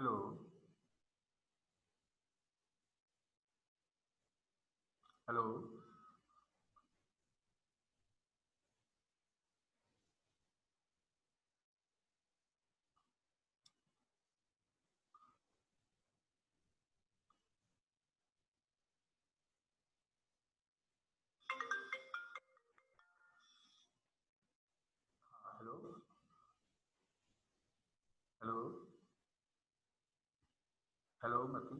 Hello. Hello. Hello. Hello. Hello, Mati.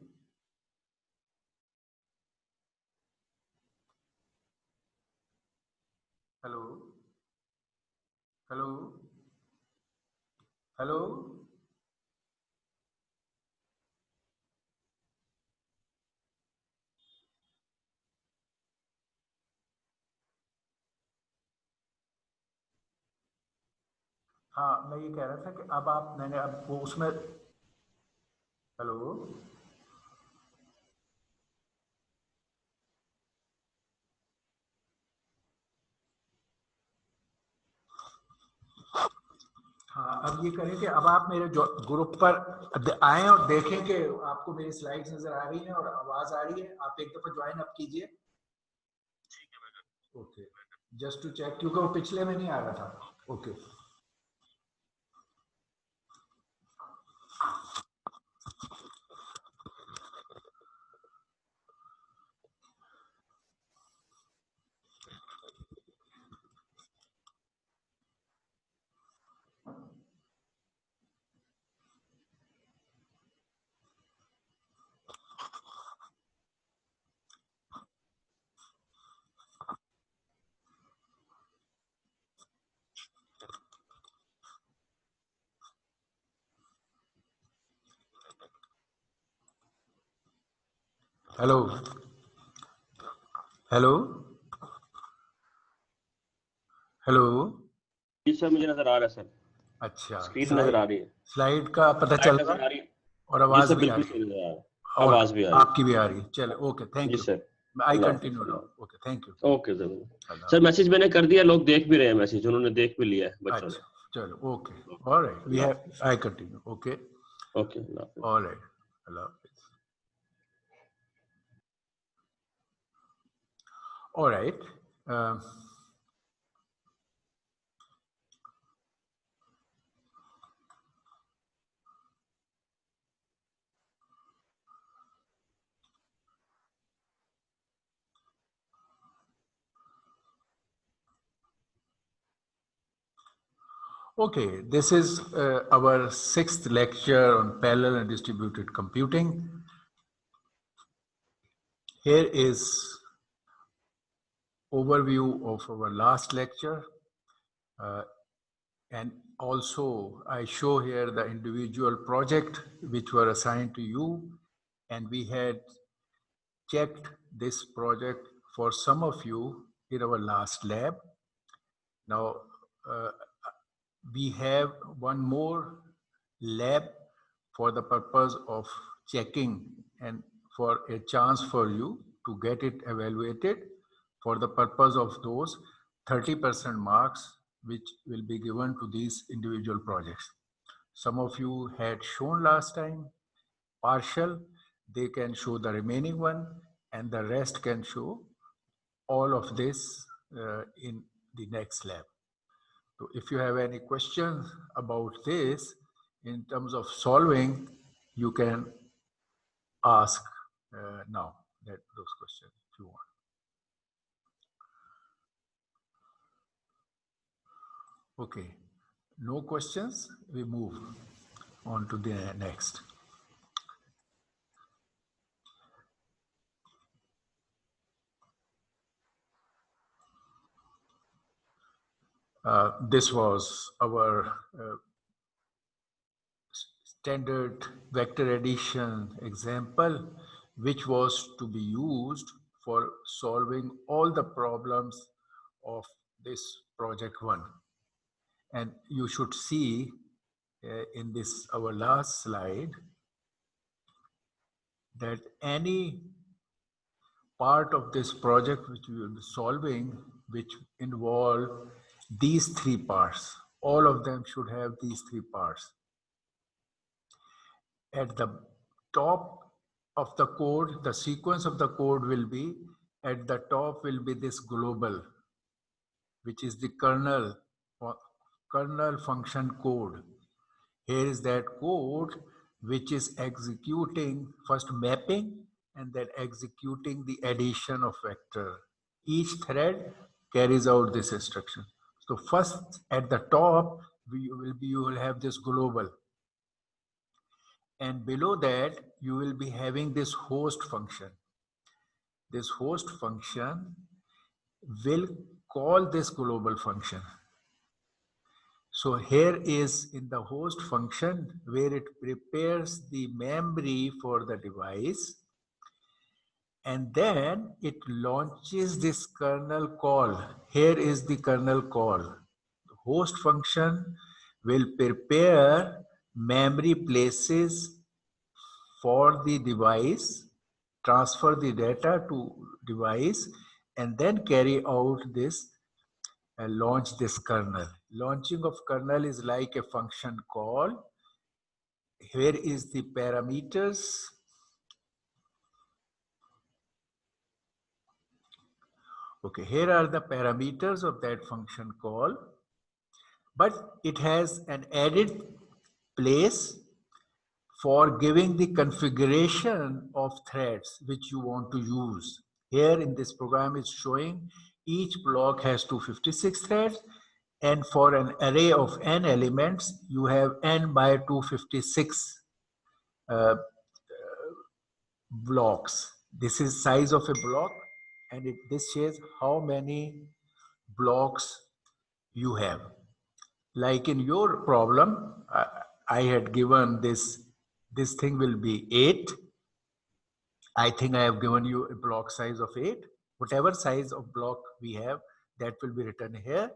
Hello. Hello. Hello. हाँ, मैं ये कह रहा था कि अब मैंने अब वो उसमें हेलो। हाँ, अब ये करें कि अब आप मेरे जो ग्रुप पर आए और देखें कि आपको मेरी स्लाइड्स नजर आ रही हैं और आवाज आ रही है। आप एक दफा ज्वाइन अप कीजिए। ओके, जस्ट टू चेक, क्योंकि वो पिछले में नहीं आ रहा था। ओके। हेलो। हेलो। हेलो। जी सर, मुझे नजर आ रहा है सर। अच्छा, स्क्रीन नजर आ रही है, स्लाइड का पता चल लाइट रहा नजर आ है रही है। और जी आवाज सर, भी आ बिल्कुल रही सही है नजर आ रहा है, और आवाज भी आ रही है। आपकी भी आ रही है। चलो, ओके, थैंक जी यू। सर, आई अल्लाह हाफिज। Continue now. Okay, thank you. Okay sir. अल्लाह सर हाफिज। मैसेज मैंने कर दिया, लोग देख भी रहे हैं मैसेज, उन्होंने देख भी लिया है बच्चों ने। अच्छा, चलो, ओके, ऑलराइट, वी अल्लाह हैव, हाफिज। I continue. ओके, ओके, अल्लाह हाफिज। ऑलराइट, अल्लाह हाफिज। Alright, okay, this is our sixth lecture on parallel and distributed computing. Here is overview of our last lecture, and also I show here the individual project which were assigned to you, and we had checked this project for some of you in our last lab. Now, we have one more lab for the purpose of checking and for a chance for you to get it evaluated for the purpose of those 30% marks which will be given to these individual projects. Some of you had shown last time partial, they can show the remaining one, and the rest can show all of this in the next lab. So if you have any questions about this in terms of solving, you can ask now those questions if you want. Okay, no questions, we move on to the next. This was our standard vector addition example, which was to be used for solving all the problems of this project one. And you should see in this, our last slide, that any part of this project which we will be solving, which involve these three parts, all of them should have these three parts. at the top of the code, the sequence of the code will be, at the top will be this global, which is the kernel function code. Here is that code which is executing first mapping and then executing the addition of vector. Each thread carries out this instruction. So first at the top, you will have this global. And below that, you will be having this host function. This host function will call this global function. So here is in the host function where it prepares the memory for the device, and then it launches this kernel call. Here is the kernel call. The host function will prepare memory places for the device, transfer the data to device, and then carry out this launch this kernel. Launching of kernel is like a function call. Here is the parameters. Okay, here are the parameters of that function call, but it has an added place for giving the configuration of threads which you want to use. Here in this program is showing each block has 256 threads, and for an array of n elements, you have n by 256 blocks. This is size of a block, and this shows how many blocks you have. Like in your problem, I had given this thing will be 8. I think I have given you a block size of 8. Whatever size of block we have, that will be written here.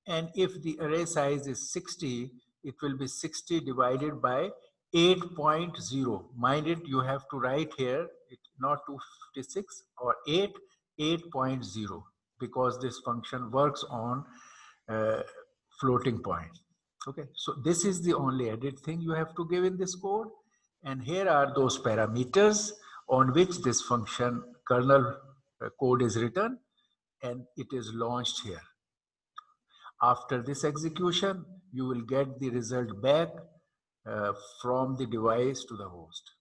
And if the array size is 60, it will be 60 divided by 8.0. Mind it, you have to write here, it's not 256 or 8.0, because this function works on floating point. Okay, so this is the only added thing you have to give in this code. And here are those parameters on which this function kernel code is written, and it is launched here. After this execution, you will get the result back from the device to the host.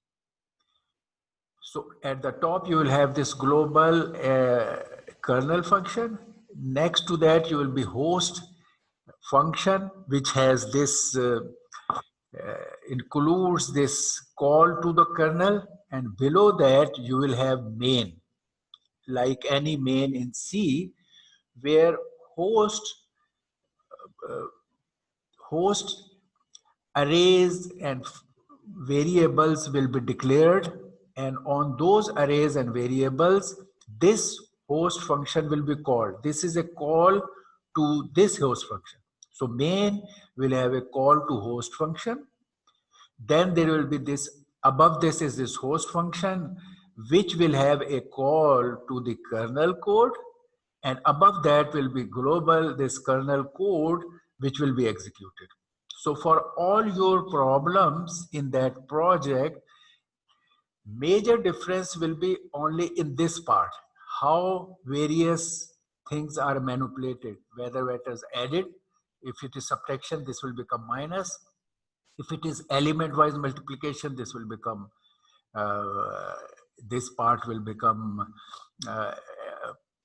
So at the top, you will have this global kernel function. Next to that, you will be host function, which has this, includes this call to the kernel. And below that, you will have main, like any main in C, where host arrays and variables will be declared, and on those arrays and variables, this host function will be called. This is a call to this host function. So main will have a call to host function. Then there will be this, above this is this host function, which will have a call to the kernel code, and above that will be global, this kernel code, which will be executed. So for all your problems in that project, major difference will be only in this part, how various things are manipulated, whether it is added, if it is subtraction, this will become minus. If it is element-wise multiplication, this will become, this part will become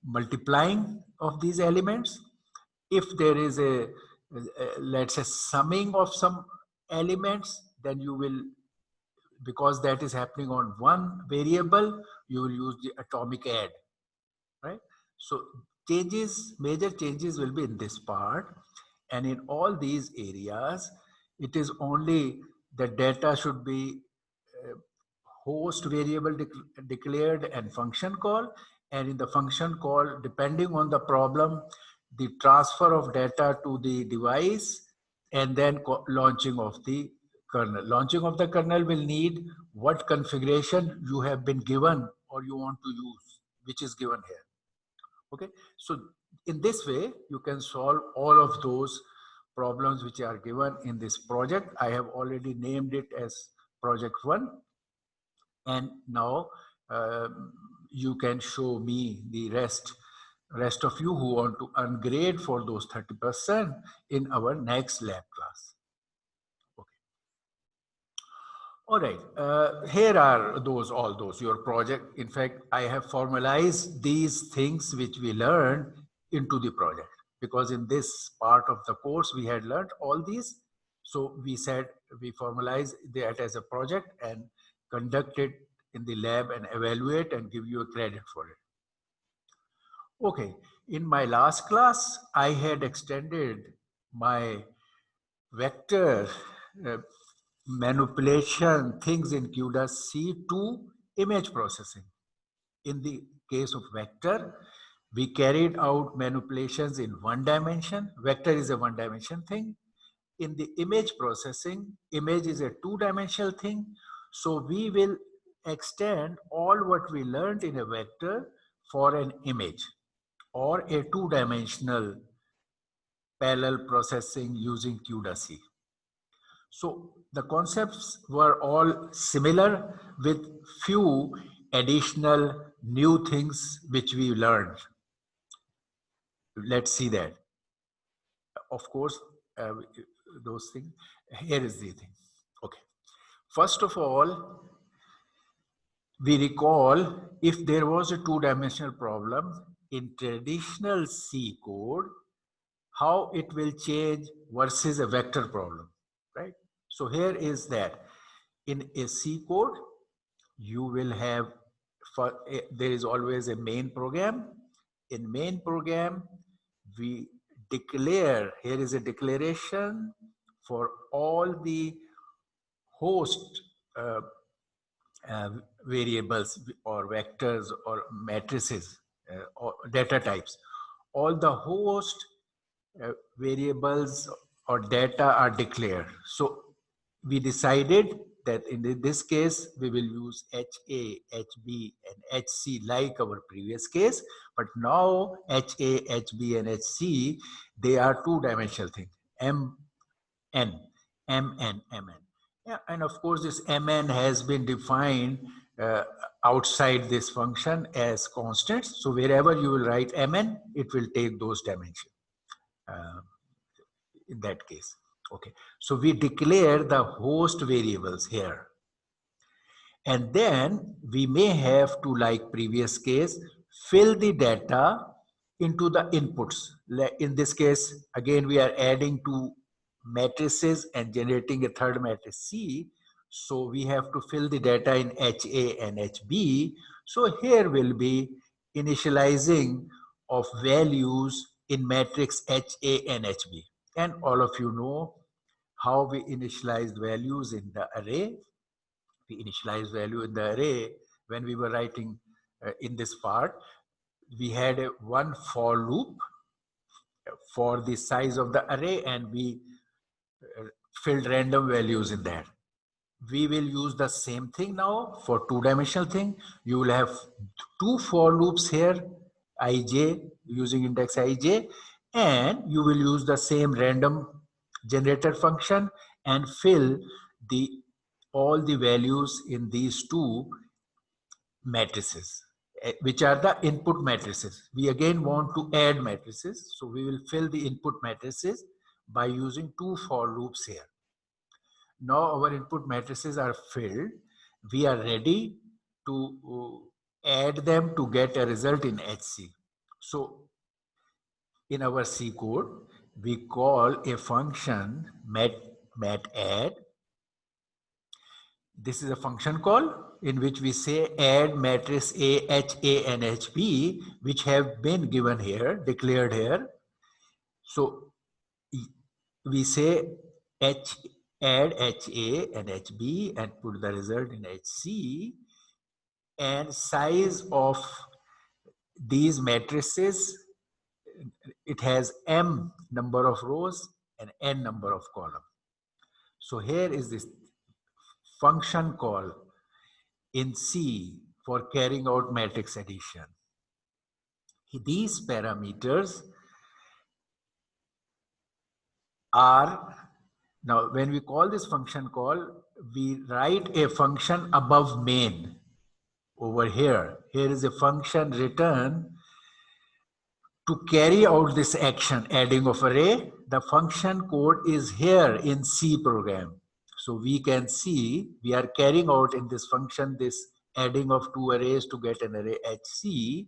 multiplying of these elements. If there is a let's say summing of some elements, then you will, because that is happening on one variable, you will use the atomic add, right? So changes, major changes will be in this part, and in all these areas, it is only the data should be host variable declared and function call, and in the function call, depending on the problem, the transfer of data to the device, and then launching of the kernel. Launching of the kernel will need what configuration you have been given or you want to use, which is given here. Okay, so in this way, you can solve all of those problems which are given in this project. I have already named it as project 1. And now you can show me the rest of you who want to earn grade for those 30% in our next lab class. Okay. All right, here are all those, your project. In fact, I have formalized these things which we learned into the project, because in this part of the course we had learned all these. So we said we formalize that as a project and conduct it in the lab and evaluate and give you a credit for it. Okay, in my last class, I had extended my vector manipulation things in CUDA-C to image processing. In the case of vector, we carried out manipulations in one dimension. Vector is a one-dimension thing. In the image processing, image is a two-dimensional thing. So we will extend all what we learned in a vector for an image or a two-dimensional parallel processing using CUDA-C. So the concepts were all similar with few additional new things which we learned. Let's see that. Of course, those things. Here is the thing. Okay. First of all, we recall if there was a two-dimensional problem in traditional C code, how it will change versus a vector problem, right? So here is that in a C code, you will have, there is always a main program. In main program, we declare, here is a declaration for all the host variables or vectors or matrices or data types. All the host variables or data are declared. So we decided that in this case, we will use HA, HB, and HC like our previous case. But now HA, HB, and HC, they are two-dimensional things. MN, MN, MN. Yeah, and of course, this MN has been defined outside this function as constants. So wherever you will write MN, it will take those dimensions in that case. Okay, so we declare the host variables here. And then we may have to, like previous case, fill the data into the inputs. In this case, again, we are adding two matrices and generating a third matrix C. So we have to fill the data in HA and HB. So here will be initializing of values in matrix HA and HB. And all of you know how we initialized values in the array. We initialized value in the array when we were writing in this part. We had one for loop for the size of the array, and we filled random values in that. We will use the same thing now for two-dimensional thing. You will have two for loops here, ij, using index ij, and you will use the same random generator function and fill all the values in these two matrices, which are the input matrices. We again want to add matrices, so we will fill the input matrices by using two for loops here. Now our input matrices are filled. We are ready to add them to get a result in HC. So in our C code, we call a function mat_add. This is a function call in which we say add matrix A, HA, and HB, which have been given here, declared here. So we say add HA and HB and put the result in HC, and size of these matrices, it has M number of rows and N number of columns. So here is this function call in C for carrying out matrix addition. These parameters are, now when we call this function call, we write a function above main over here. Here is a function written to carry out this action, adding of array. The function code is here in C program. So we can see we are carrying out in this function this adding of two arrays to get an array HC,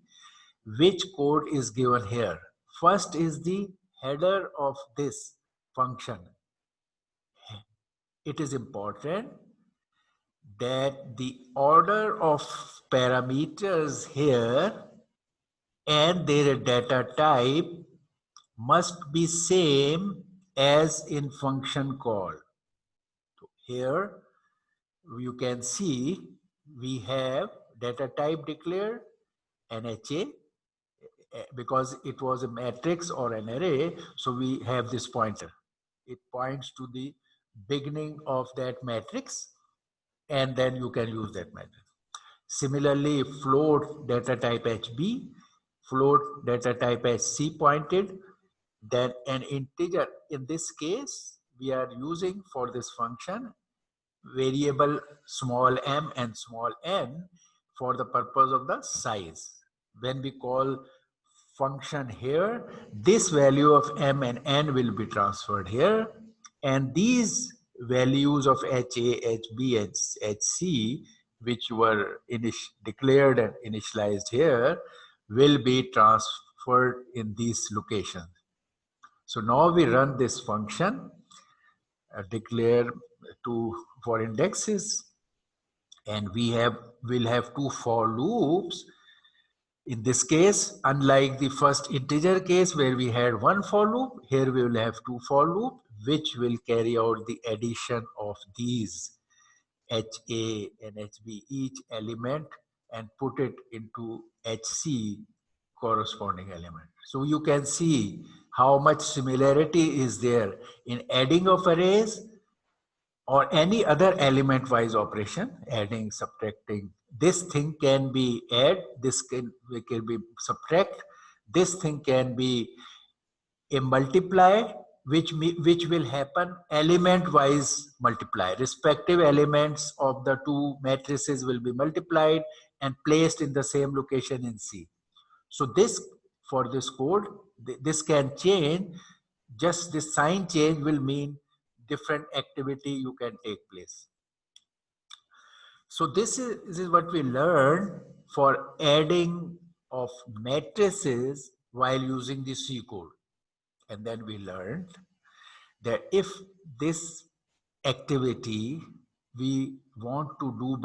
which code is given here. First is the header of this function. It is important that the order of parameters here and their data type must be same as in function call. So here you can see we have data type declared NHA because it was a matrix or an array, so we have this pointer. It points to the beginning of that matrix and then you can use that matrix. Similarly, float data type HB, float data type HC pointed, then an integer. In this case, we are using for this function variable small m and small n for the purpose of the size. When we call function here, this value of m and n will be transferred here, and these values of HA, HB, and HC, which were declared and initialized here, will be transferred in these locations. So now we run this function, declare for indexes, and we'll have two for loops. In this case, unlike the first integer case where we had one for loop, here we will have two for loop, which will carry out the addition of these HA and HB, each element, and put it into HC corresponding element. So you can see how much similarity is there in adding of arrays or any other element-wise operation, adding, subtracting. This thing can be add, this can be subtract, this thing can be a multiply, which will happen element-wise multiply. Respective elements of the two matrices will be multiplied and placed in the same location in C. So this, for this code, this can change. Just this sign change will mean different activity you can take place. So this is what we learned for adding of matrices while using the C code. And then we learned that if this activity we want to do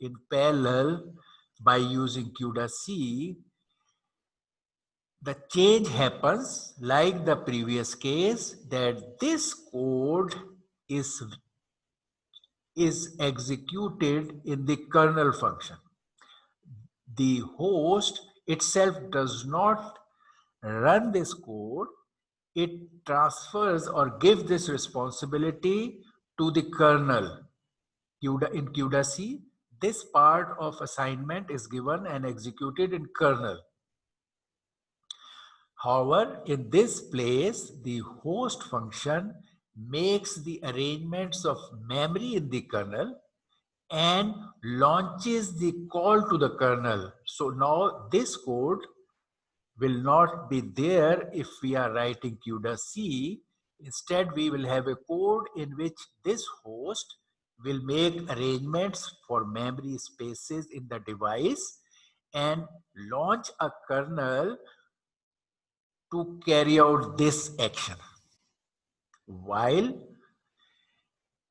in parallel by using CUDA-C, the change happens like the previous case, that this code is executed in the kernel function. The host itself does not run this code. It transfers or gives this responsibility to the kernel. In CUDA-C, this part of assignment is given and executed in kernel. However, in this place, the host function makes the arrangements of memory in the kernel and launches the call to the kernel. So now this code will not be there if we are writing CUDA-C. Instead, we will have a code in which this host will make arrangements for memory spaces in the device and launch a kernel to carry out this action. While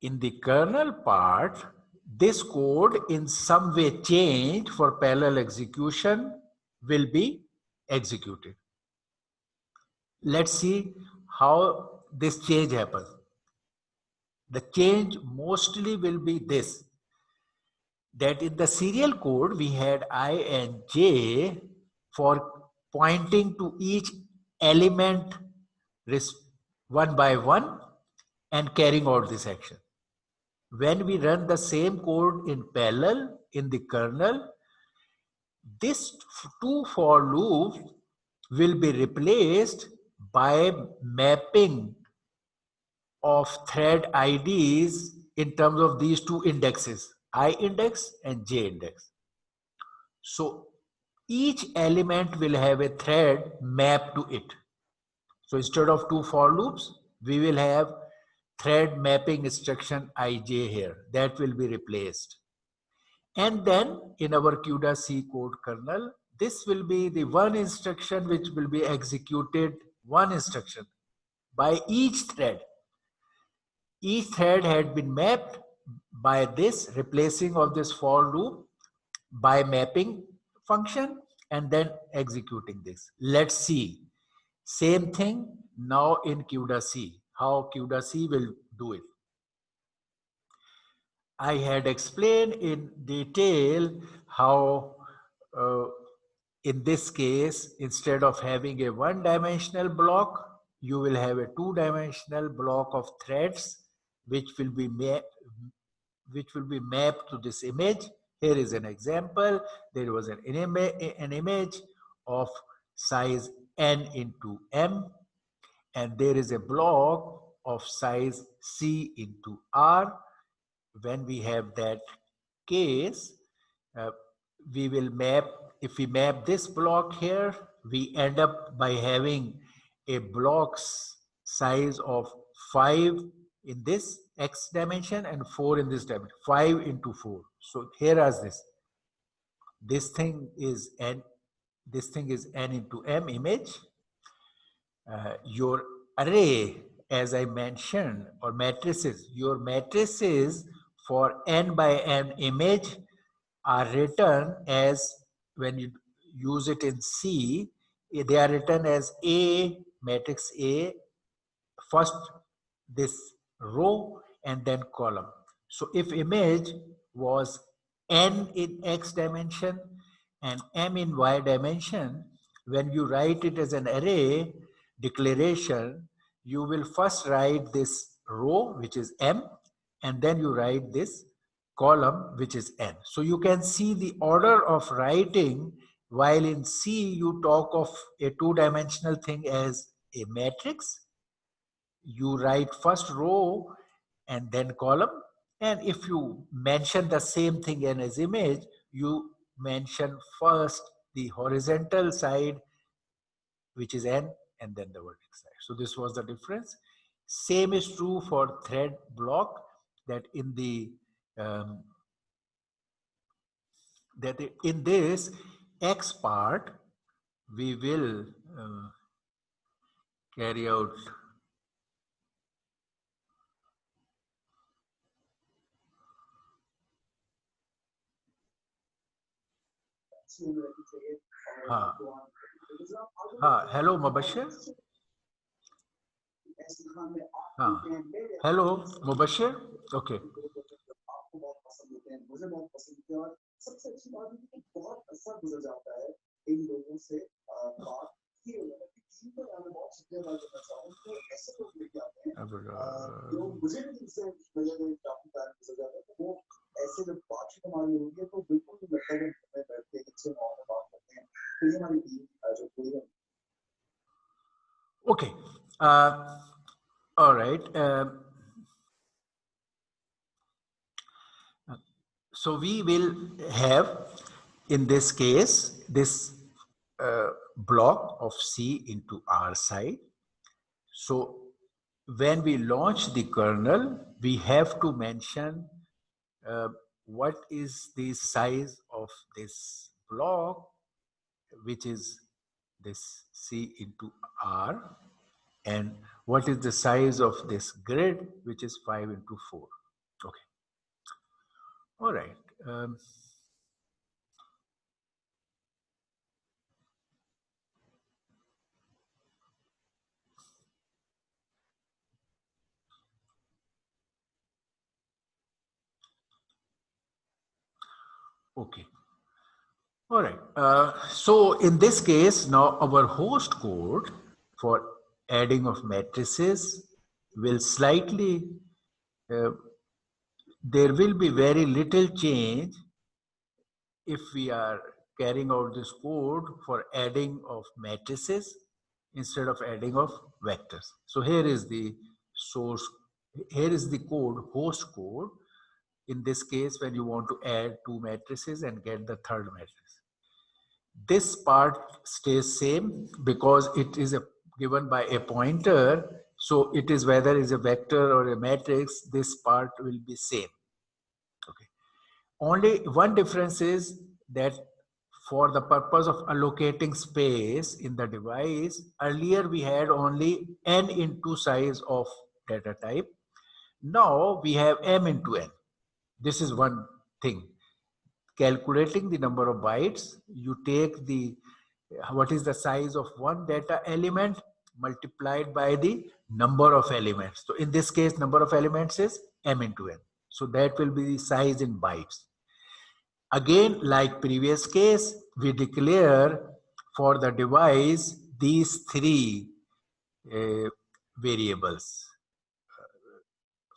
in the kernel part, this code in some way changed for parallel execution will be executed. Let's see how this change happens. The change mostly will be this, that in the serial code we had I and J for pointing to each element one by one and carrying out this action. When we run the same code in parallel in the kernel, this two for loop will be replaced by mapping of thread IDs in terms of these two indexes, I index and J index. So each element will have a thread mapped to it. So instead of two for loops, we will have thread mapping instruction ij here. That will be replaced. And then in our CUDA C code kernel, this will be the one instruction which will be executed, one instruction by each thread. Each thread had been mapped by this replacing of this for loop by mapping function and then executing this. Let's see. Same thing now in CUDA C, how CUDA C will do it. I had explained in detail how in this case, instead of having a one-dimensional block, you will have a two-dimensional block of threads which will be mapped to this image. Here is an example. There was an image of size n into m, and there is a block of size c into r. When we have that case, we will map, if we map this block here, we end up by having a block's size of 5 in this x dimension and 4 in this dimension, 5 into 4. So here is this. This thing is n into m image. Your array, as I mentioned, or matrices, your matrices for n by n image are written as, when you use it in C, they are written as A, matrix A, first this row and then column. So if image was n in x dimension and m in y dimension, when you write it as an array declaration, you will first write this row, which is m, and then you write this column, which is n. So you can see the order of writing. While in C you talk of a two-dimensional thing as a matrix, you write first row and then column. And if you mention the same thing in as image, you mention first the horizontal side, which is n, and then the vertex side. So this was the difference. Same is true for thread block, that in the in this X part, we will carry out hello Mubashir. Hello Mubashir. Okay. सबसे अच्छी बात है कि बहुत अच्छा गुजर जाता है इन लोगों से बात की टीम पर आने बहुत शुक्रिया करना चाहूँ तो ऐसे लोग लेके आते हैं जो मुझे भी इनसे वजह से काफी टाइम गुजर जाता है तो वो ऐसे जब बातचीत हमारी होती है तो बिल्कुल नहीं लगता कि हमें बैठते हैं अच्छे माहौल में बात करते हैं तो ये हमारी टीम जो पूरी है okay alright So we will have, in this case, this block of C into R side. So when we launch the kernel, we have to mention what is the size of this block, which is this C into R, and what is the size of this grid, which is 5 into 4. Okay. All right. Okay. All right. So in this case, now our host code for adding of matrices will slightly, there will be very little change if we are carrying out this code for adding of matrices instead of adding of vectors. So here is the source here is the code, host code. In this case, when you want to add two matrices and get the third matrix. This part stays same because it is given by a pointer. So it is whether it's a vector or a matrix, this part will be same. Okay. Only one difference is that for the purpose of allocating space in the device, earlier we had only n into size of data type. Now we have m into n. This is one thing. Calculating the number of bytes, you take the what is the size of one data element multiplied by the number of elements. So in this case, number of elements is m into n. So that will be the size in bytes. Again, like previous case, we declare for the device these three variables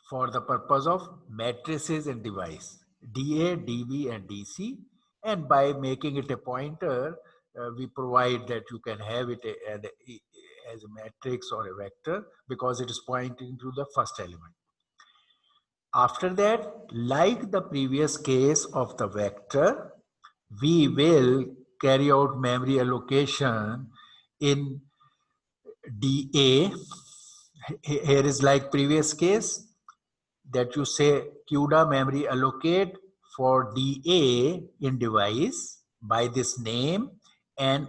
for the purpose of matrices and device, DA, DB, and DC. And by making it a pointer, we provide that you can have it as a matrix or a vector because it is pointing to the first element. After that, like the previous case of the vector, we will carry out memory allocation in DA. Here is like previous case that you say CUDA memory allocate for DA in device by this name and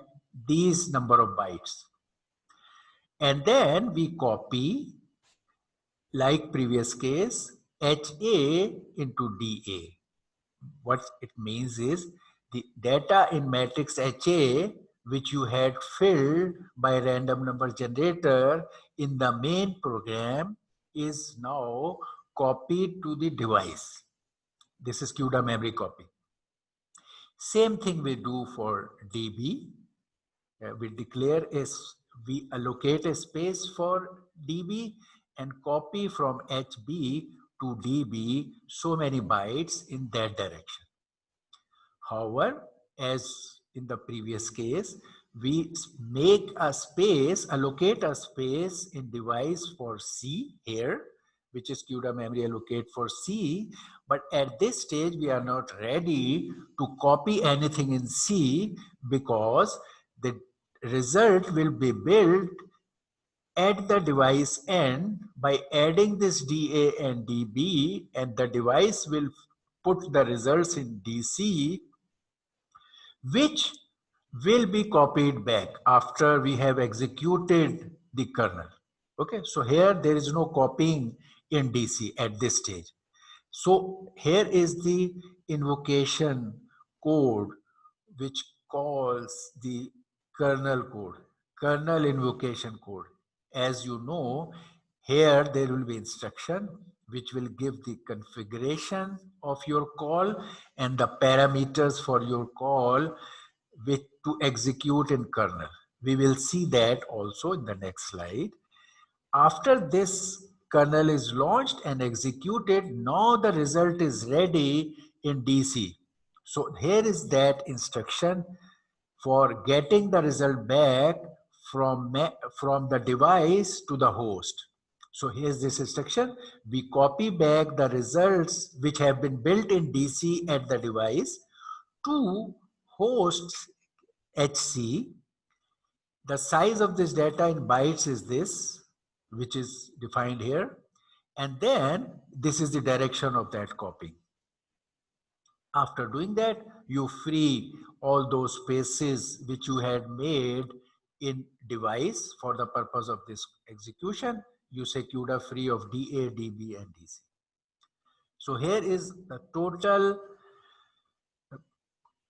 these number of bytes. And then we copy, like previous case, HA into DA. What it means is the data in matrix HA, which you had filled by random number generator in the main program, is now copied to the device. This is CUDA memory copy. Same thing we do for DB. We declare we allocate a space for DB and copy from HB to DB so many bytes in that direction. However, as in the previous case, we make a space, allocate a space in device for C here, which is CUDA memory allocate for C. But at this stage, we are not ready to copy anything in C because the result will be built at the device end by adding this DA and DB, and the device will put the results in DC, which will be copied back after we have executed the kernel. Okay, so here there is no copying in DC at this stage. So here is the invocation code which calls the kernel code, kernel invocation code. As you know, here there will be instruction which will give the configuration of your call and the parameters for your call with to execute in kernel. We will see that also in the next slide. After this kernel is launched and executed, now the result is ready in DC. So here is that instruction for getting the result back from the device to the host. So here's this instruction. We copy back the results which have been built in DC at the device to host HC. The size of this data in bytes is this, which is defined here. And then this is the direction of that copy. After doing that, you free all those spaces which you had made in device for the purpose of this execution. You say CUDA free of DA, DB, and DC. So here is the total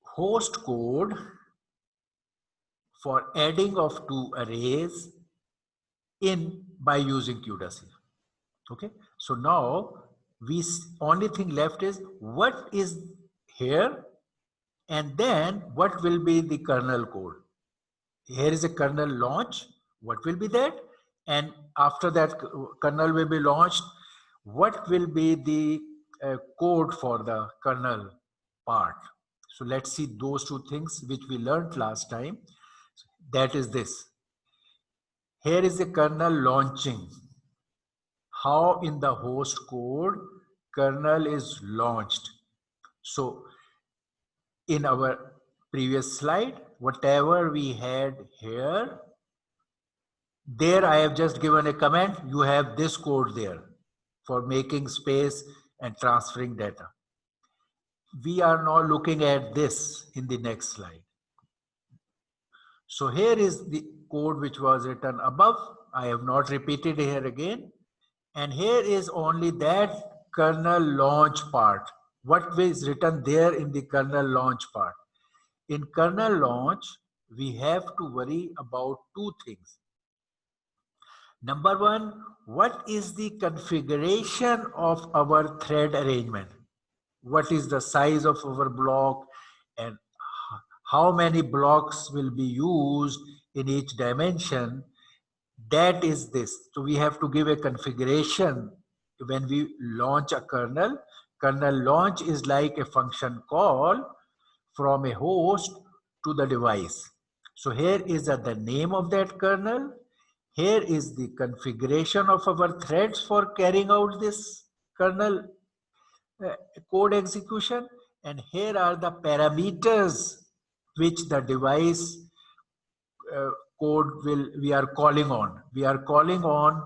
host code for adding of two arrays in by using CUDA-C. Okay, so now only thing left is what is here and then what will be the kernel code. Here is a kernel launch. What will be that? And after that kernel will be launched, what will be the code for the kernel part? So let's see those two things which we learned last time. That is this. Here is the kernel launching. how in the host code kernel is launched. So in our previous slide, whatever we had here, there I have just given a comment. You have this code there for making space and transferring data. We are now looking at this in the next slide. So here is the code which was written above. I have not repeated here again. And here is only that kernel launch part. What is written there in the kernel launch part? In kernel launch, we have to worry about two things. Number one, what is the configuration of our thread arrangement? What is the size of our block and how many blocks will be used in each dimension? That is this. So we have to give a configuration when we launch a kernel. Kernel launch is like a function call from a host to the device. So here is the name of that kernel. Here is the configuration of our threads for carrying out this kernel code execution. And here are the parameters which the device code we are calling on. We are calling on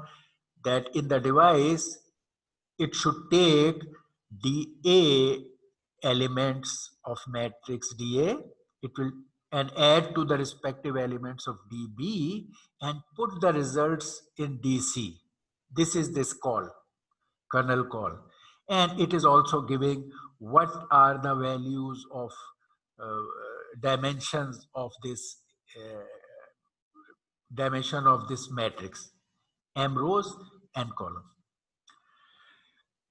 that in the device, it should take DA elements of matrix DA. It will and add to the respective elements of DB and put the results in DC. This is this call, kernel call. And it is also giving what are the values of dimensions of this dimension of this matrix, M rows and columns.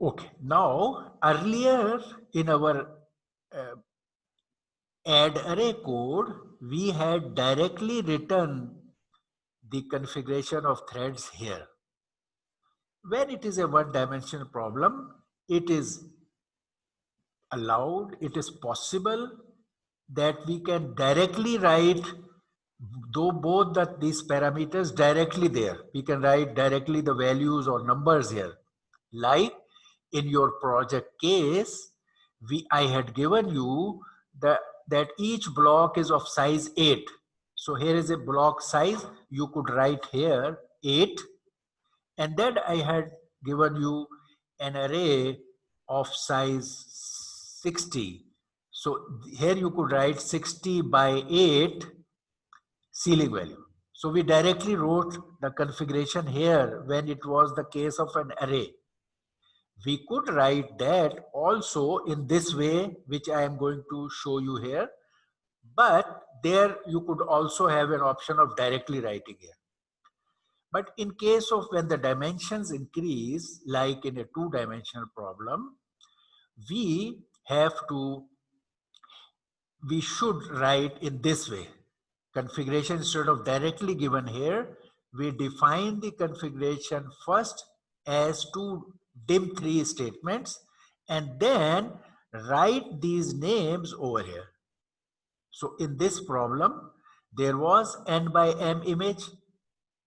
Okay, now earlier in our add array code, we had directly written the configuration of threads here. When it is a one-dimensional problem, it is allowed, it is possible that we can directly write both these parameters directly there. We can write directly the values or numbers here. Like in your project case, I had given you that each block is of size 8. So here is a block size. You could write here 8. And then I had given you an array of size 60. So here you could write 60 by 8 ceiling value. So we directly wrote the configuration here when it was the case of an array. We could write that also in this way, which I am going to show you here. But there you could also have an option of directly writing here. But in case of when the dimensions increase, like in a two-dimensional problem, we should write in this way. Configuration instead of directly given here, we define the configuration first as two dim3 statements and then write these names over here. So in this problem, there was n by m image.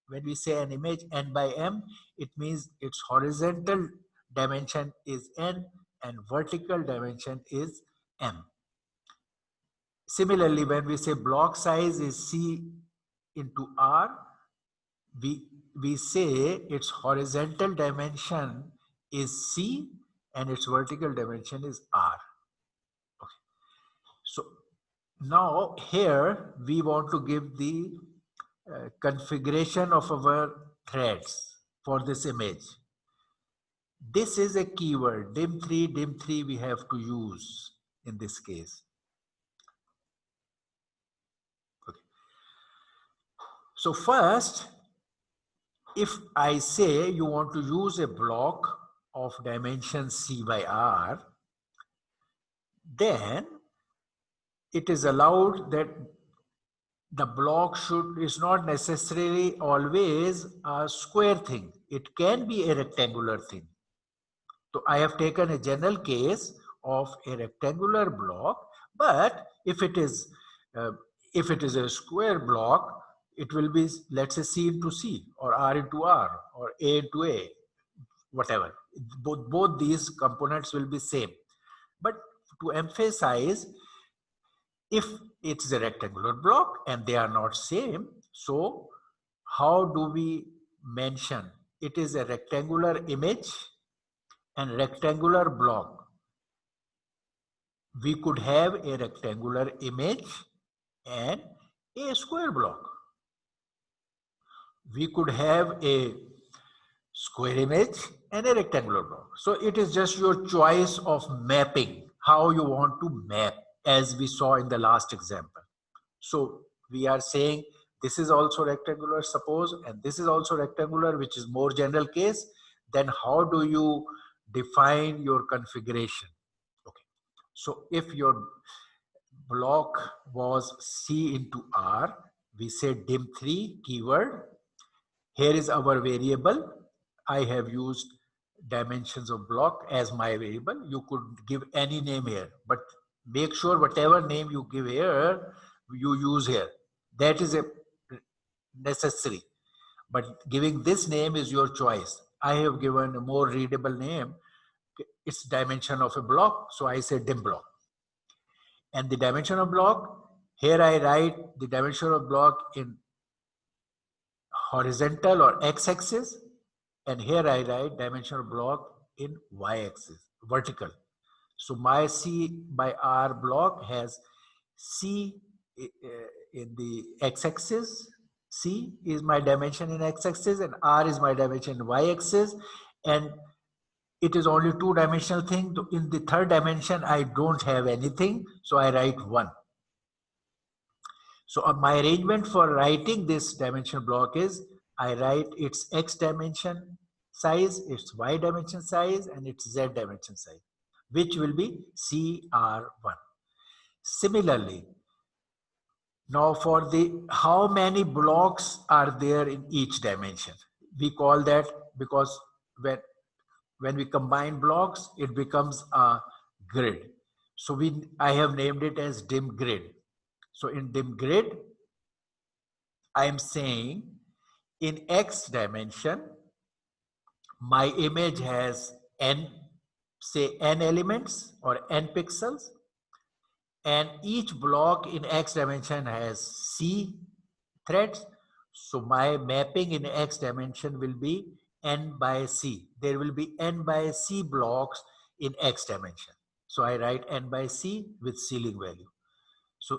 When we say an image n by m, it means its horizontal dimension is n and vertical dimension is m. Similarly, when we say block size is C into R, we say its horizontal dimension is C and its vertical dimension is R. Okay. So now here we want to give the configuration of our threads for this image. This is a keyword, dim3 we have to use in this case. Okay. So first, if I say you want to use a block of dimension C by R, then it is allowed that the block is not necessarily always a square thing. It can be a rectangular thing. So I have taken a general case of a rectangular block, but if it is a square block, it will be, let's say, C into C or R into R or A into A, whatever. Both these components will be same. But to emphasize, if it's a rectangular block and they are not same, so how do we mention it is a rectangular image and rectangular block? We could have a rectangular image and a square block. We could have a square image and a rectangular block. So it is just your choice of mapping, how you want to map, as we saw in the last example. So we are saying this is also rectangular, suppose, and this is also rectangular, which is more general case. Then how do you define your configuration? Okay. So if your block was C into R, we say dim3 keyword. Here is our variable. I have used dimensions of block as my variable. You could give any name here, but make sure whatever name you give here, you use here. That is a necessary. But giving this name is your choice. I have given a more readable name. It's dimension of a block, so I say dim block. And the dimension of block, here I write the dimension of block in horizontal or x-axis, and here I write dimension of block in y-axis, vertical. So my C by R block has C in the x-axis. C is my dimension in x-axis and R is my dimension in y-axis, and it is only two-dimensional thing. In the third dimension, I don't have anything, so I write 1. So my arrangement for writing this dimension block is I write its x dimension size, its y dimension size, and its z dimension size, which will be CR1. Similarly, now for the how many blocks are there in each dimension? We call that, because when we combine blocks, it becomes a grid. So I have named it as dim grid. So in dim grid, I am saying in x dimension, my image has n, say n elements or n pixels, and each block in x dimension has c threads. So my mapping in x dimension will be n by c. There will be n by c blocks in x dimension. So I write n by c with ceiling value. So,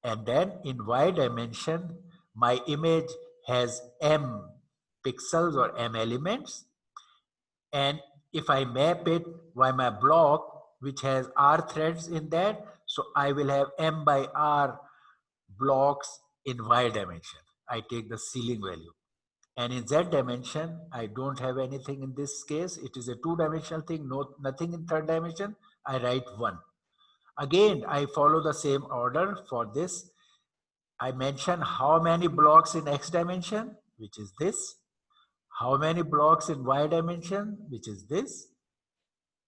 and then in y dimension, my image has m pixels or m elements. And if I map it by my block, which has r threads in that, so I will have m by r blocks in y dimension. I take the ceiling value. And in z dimension, I don't have anything in this case. It is a two-dimensional thing, nothing in third dimension. I write 1. Again, I follow the same order for this. I mention how many blocks in x dimension, which is this. How many blocks in y dimension, which is this.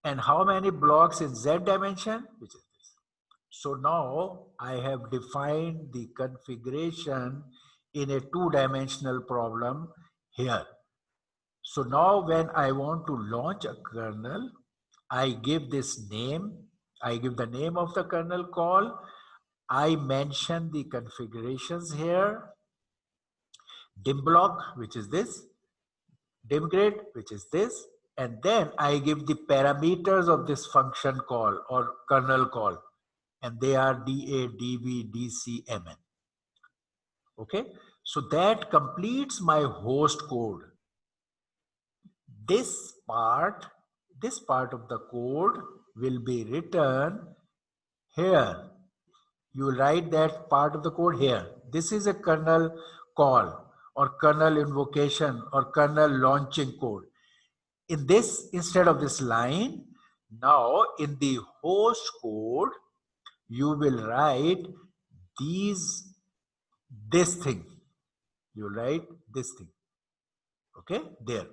And how many blocks in z dimension, which is this. So now I have defined the configuration in a two-dimensional problem here. So now when I want to launch a kernel, I give this name. I give the name of the kernel call. I mention the configurations here. Dim block, which is this. Dim grid, which is this. And then I give the parameters of this function call or kernel call. And they are DA, DB, DC, MN. Okay. So that completes my host code. This part of the code will be written here. You write that part of the code here. This is a kernel call or kernel invocation or kernel launching code. In this, instead of this line, now in the host code, you will write this thing. You write this thing. Okay, there.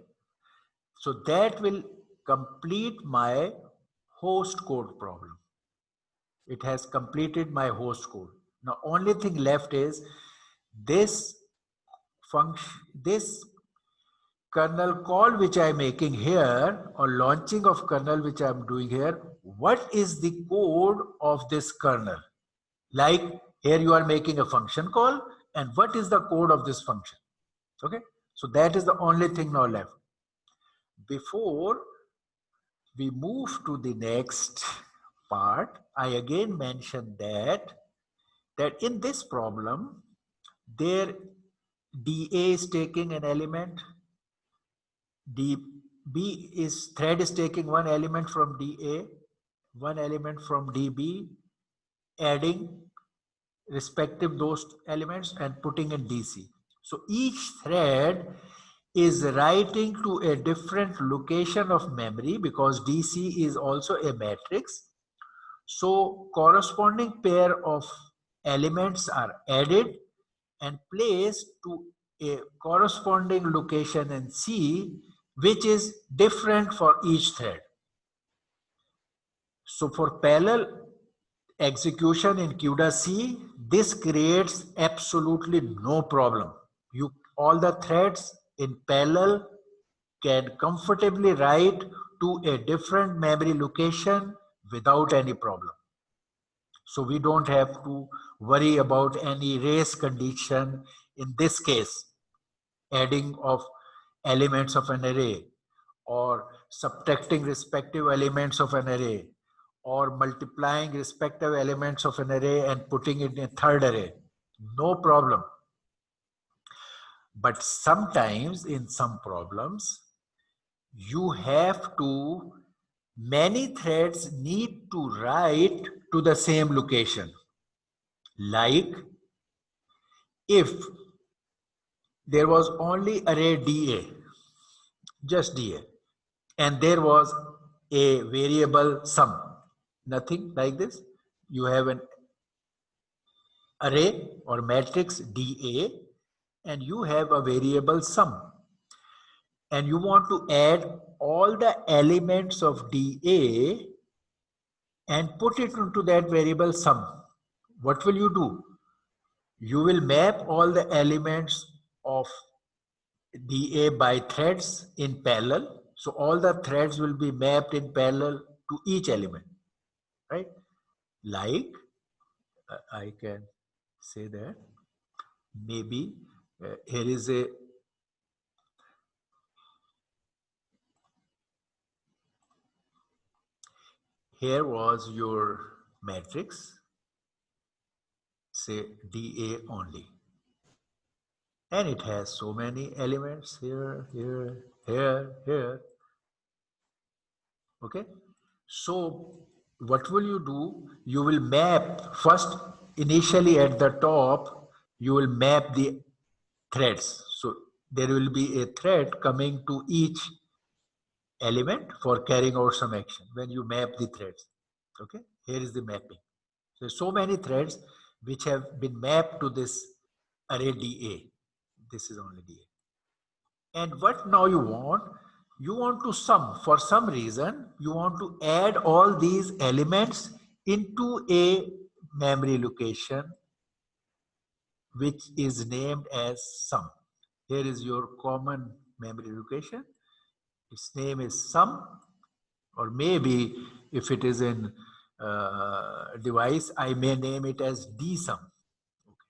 So that will complete my host code problem. It has completed my host code. Now, only thing left is this function, this kernel call which I am making here, or launching of kernel which I am doing here, what is the code of this kernel? Like here you are making a function call, and what is the code of this function? Okay, so that is the only thing now left. Before we move to the next part, I again mentioned that in this problem, there DA is taking an element, thread is taking one element from DA, one element from DB, adding respective those elements and putting in DC. So each thread is writing to a different location of memory because DC is also a matrix. So corresponding pair of elements are added and placed to a corresponding location in C, which is different for each thread. So for parallel execution in CUDA-C, this creates absolutely no problem. All the threads in parallel can comfortably write to a different memory location without any problem. So we don't have to worry about any race condition in this case, adding of elements of an array or subtracting respective elements of an array or multiplying respective elements of an array and putting it in a third array. No problem. But sometimes in some problems, you have to, many threads need to write to the same location. Like if there was only array DA, just DA, and there was a variable sum, nothing like this. You have an array or matrix DA and you have a variable sum, and you want to add all the elements of DA and put it into that variable sum. What will you do? You will map all the elements of DA by threads in parallel. So all the threads will be mapped in parallel to each element, right? Like I can say that maybe here is a here was your matrix, say DA only, and it has so many elements here, here, here, here. Okay, so what will you do? You will map first, initially at the top, you will map the threads. So there will be a thread coming to each element for carrying out some action when you map the threads. Okay, here is the mapping. So many threads which have been mapped to this array DA. This is only DA. And what now you want? You want to sum. For some reason, you want to add all these elements into a memory location which is named as sum. Here is your common memory location. Its name is sum, or maybe if it is in device, I may name it as dsum. Okay.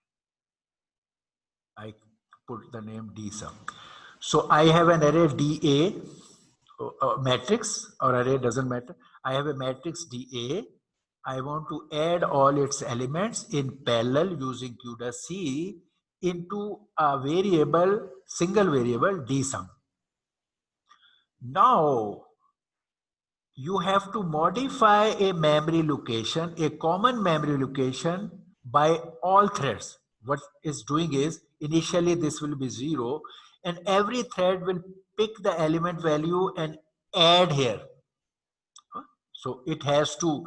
I put the name dsum. So I have an array DA, matrix or array, doesn't matter. I have a matrix DA. I want to add all its elements in parallel using CUDA-C into a variable, single variable dsum. Now, you have to modify a memory location, a common memory location by all threads. What it's doing is, initially this will be 0 and every thread will pick the element value and add here. So it has to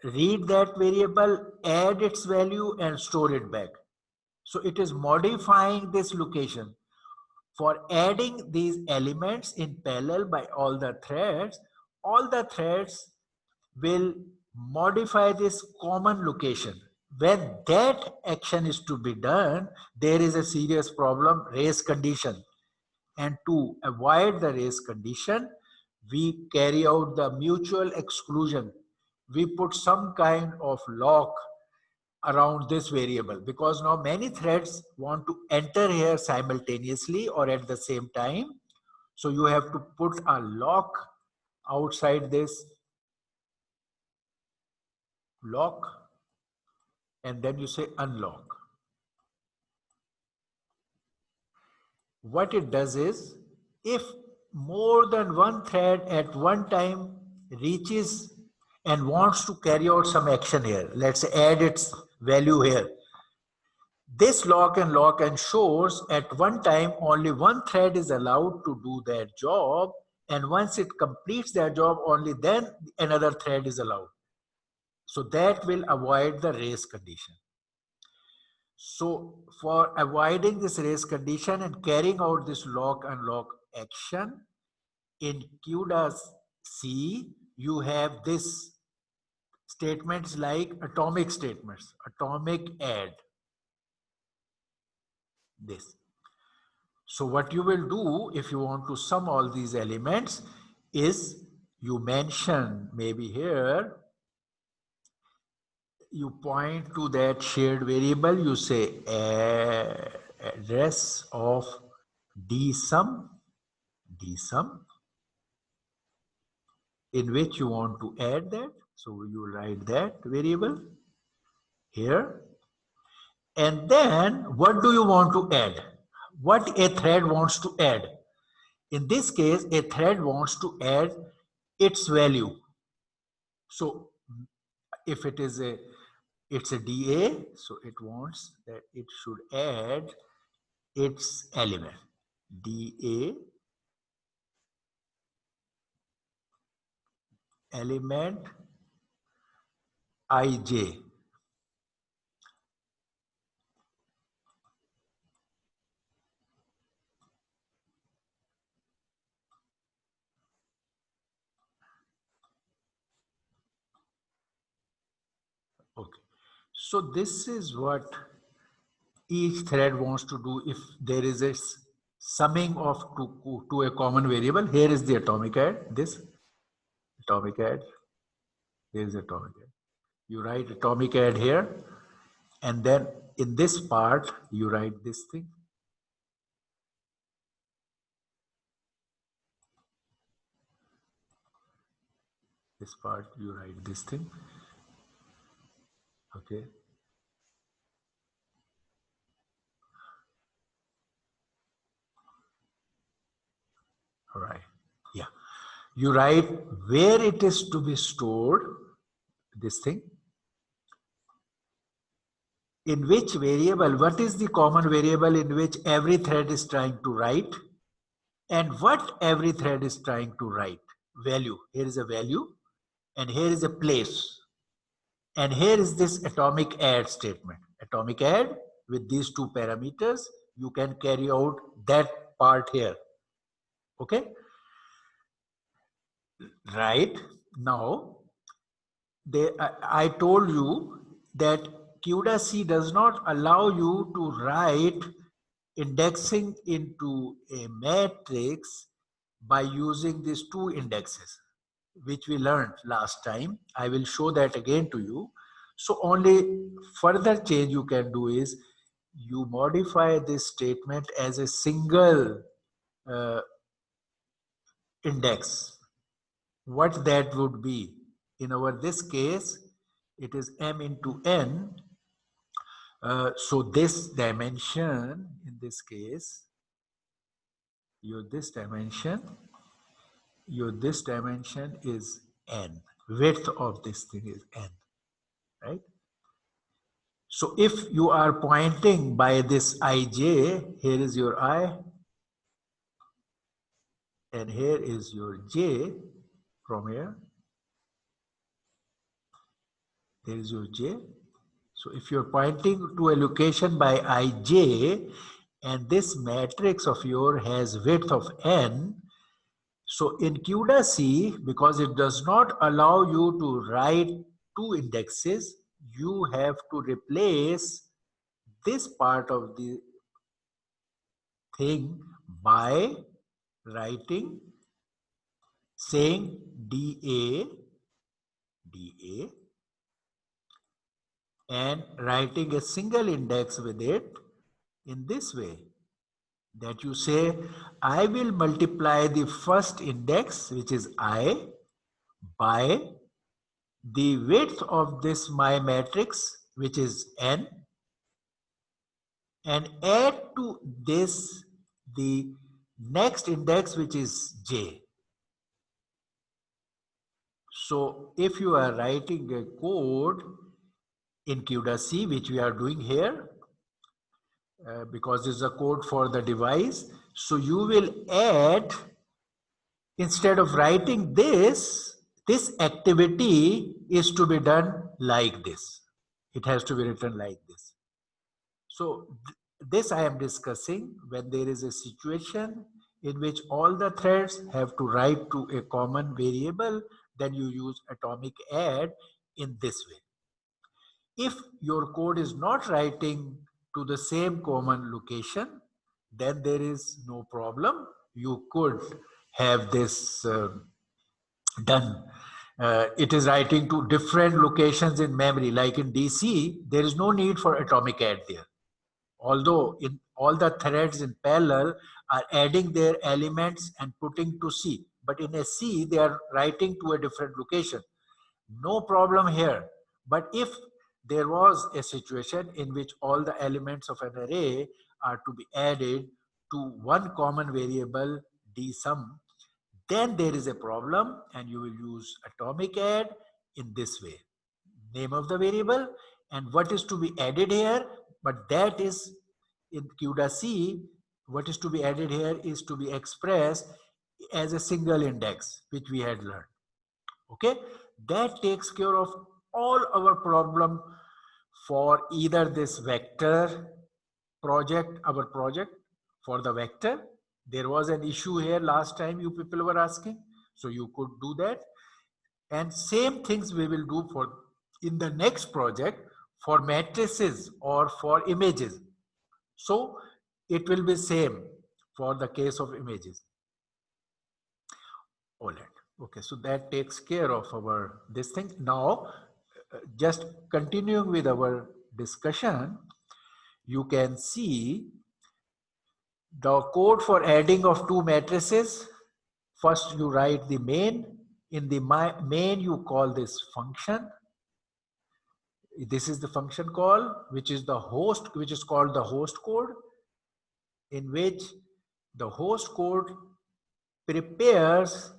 read that variable, add its value and store it back. So it is modifying this location. For adding these elements in parallel by all the threads will modify this common location. When that action is to be done, there is a serious problem, race condition. And to avoid the race condition, we carry out the mutual exclusion. We put some kind of lock around this variable, because now many threads want to enter here simultaneously or at the same time. So you have to put a lock outside this lock, and then you say unlock. What it does is, if more than one thread at one time reaches and wants to carry out some action here, let's say add its value here, this lock ensures at one time only one thread is allowed to do that job, and once it completes that job, only then another thread is allowed. So that will avoid the race condition. So for avoiding this race condition and carrying out this lock unlock action, in CUDA C, you have this statements like atomic statements, atomic add, this. So what you will do if you want to sum all these elements is you mention maybe here, you point to that shared variable, you say address of dsum, in which you want to add that. So you write that variable here. And then what do you want to add? What a thread wants to add? In this case, a thread wants to add its value. So if it is it's a DA, so it wants that it should add its element, DA element IJ. Okay, so this is what each thread wants to do if there is a summing of to a common variable. Here is the atomic add, this atomic add, there is atomic add. You write atomic add here, and then in this part you write this thing. This part you write this thing. Okay. All right. Yeah. You write where it is to be stored, this thing. In which variable, what is the common variable in which every thread is trying to write, and what every thread is trying to write. Value. Here is a value, and here is a place. And here is this atomic add statement. Atomic add with these two parameters, you can carry out that part here. Okay. Right. Now, I told you that CUDA C does not allow you to write indexing into a matrix by using these two indexes, which we learned last time. I will show that again to you. So only further change you can do is you modify this statement as a single index. What that would be? In our this case, it is m into n. So this dimension, in this case, your this dimension is n. Width of this thing is n, right? So if you are pointing by this ij, here is your I, and here is your j from here. There is your j. So if you're pointing to a location by ij, and this matrix of yours has width of n, so in CUDA C, because it does not allow you to write two indexes, you have to replace this part of the thing by writing, saying DA, and writing a single index with it in this way, that you say, I will multiply the first index, which is I, by the width of this my matrix, which is n, and add to this the next index, which is j. So if you are writing a code in CUDA-C, which we are doing here, because this is a code for the device, so you will add, instead of writing this activity is to be done like this. It has to be written like this. So this I am discussing when there is a situation in which all the threads have to write to a common variable, then you use atomic add in this way. If your code is not writing to the same common location, then there is no problem. You could have this done. It is writing to different locations in memory, like in DC, there is no need for atomic add there. Although in all the threads in parallel are adding their elements and putting to C, but in a C, they are writing to a different location. No problem here. But if there was a situation in which all the elements of an array are to be added to one common variable dsum, then there is a problem, and you will use atomic add in this way. Name of the variable and what is to be added here, but that is in CUDA-C, what is to be added here is to be expressed as a single index, which we had learned. Okay, that takes care of all our problem for either this vector project, our project for the vector. There was an issue here last time you people were asking, so you could do that. And same things we will do for in the next project for matrices or for images. So it will be same for the case of images. OLED. Okay, so that takes care of our this thing. Now, just continuing with our discussion, you can see the code for adding of two matrices. First, you write the main. In the main, you call this function. This is the function call, which is the host, which is called the host code, in which the host code prepares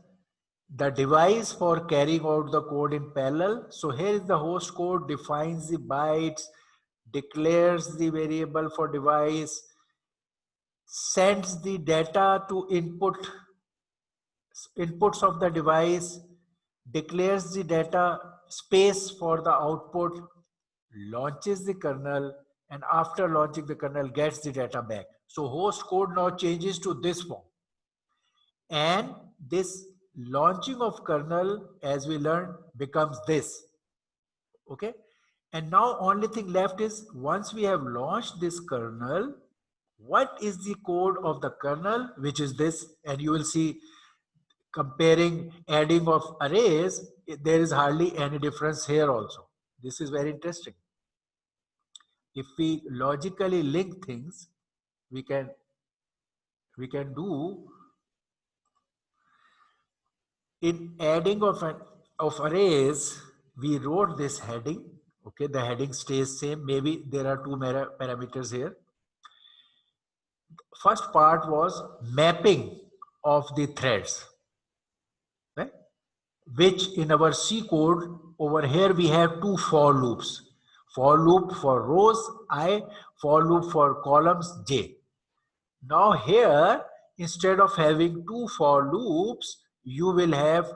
the device for carrying out the code in parallel. So here is the host code, defines the bytes, declares the variable for device, sends the data to inputs of the device, declares the data space for the output, launches the kernel, and after launching the kernel gets the data back. So host code now changes to this form. And this launching of kernel, as we learned, becomes this. Okay. And now only thing left is, once we have launched this kernel, what is the code of the kernel, which is this, and you will see comparing adding of arrays, there is hardly any difference here also. This is very interesting. If we logically link things, we can do in adding of arrays. We wrote this heading. Okay, the heading stays same. Maybe there are two parameters here. First part was mapping of the threads, right? Which in our C code over here we have two for loops. For loop for rows I, for loop for columns j. Now here, instead of having two for loops, you will have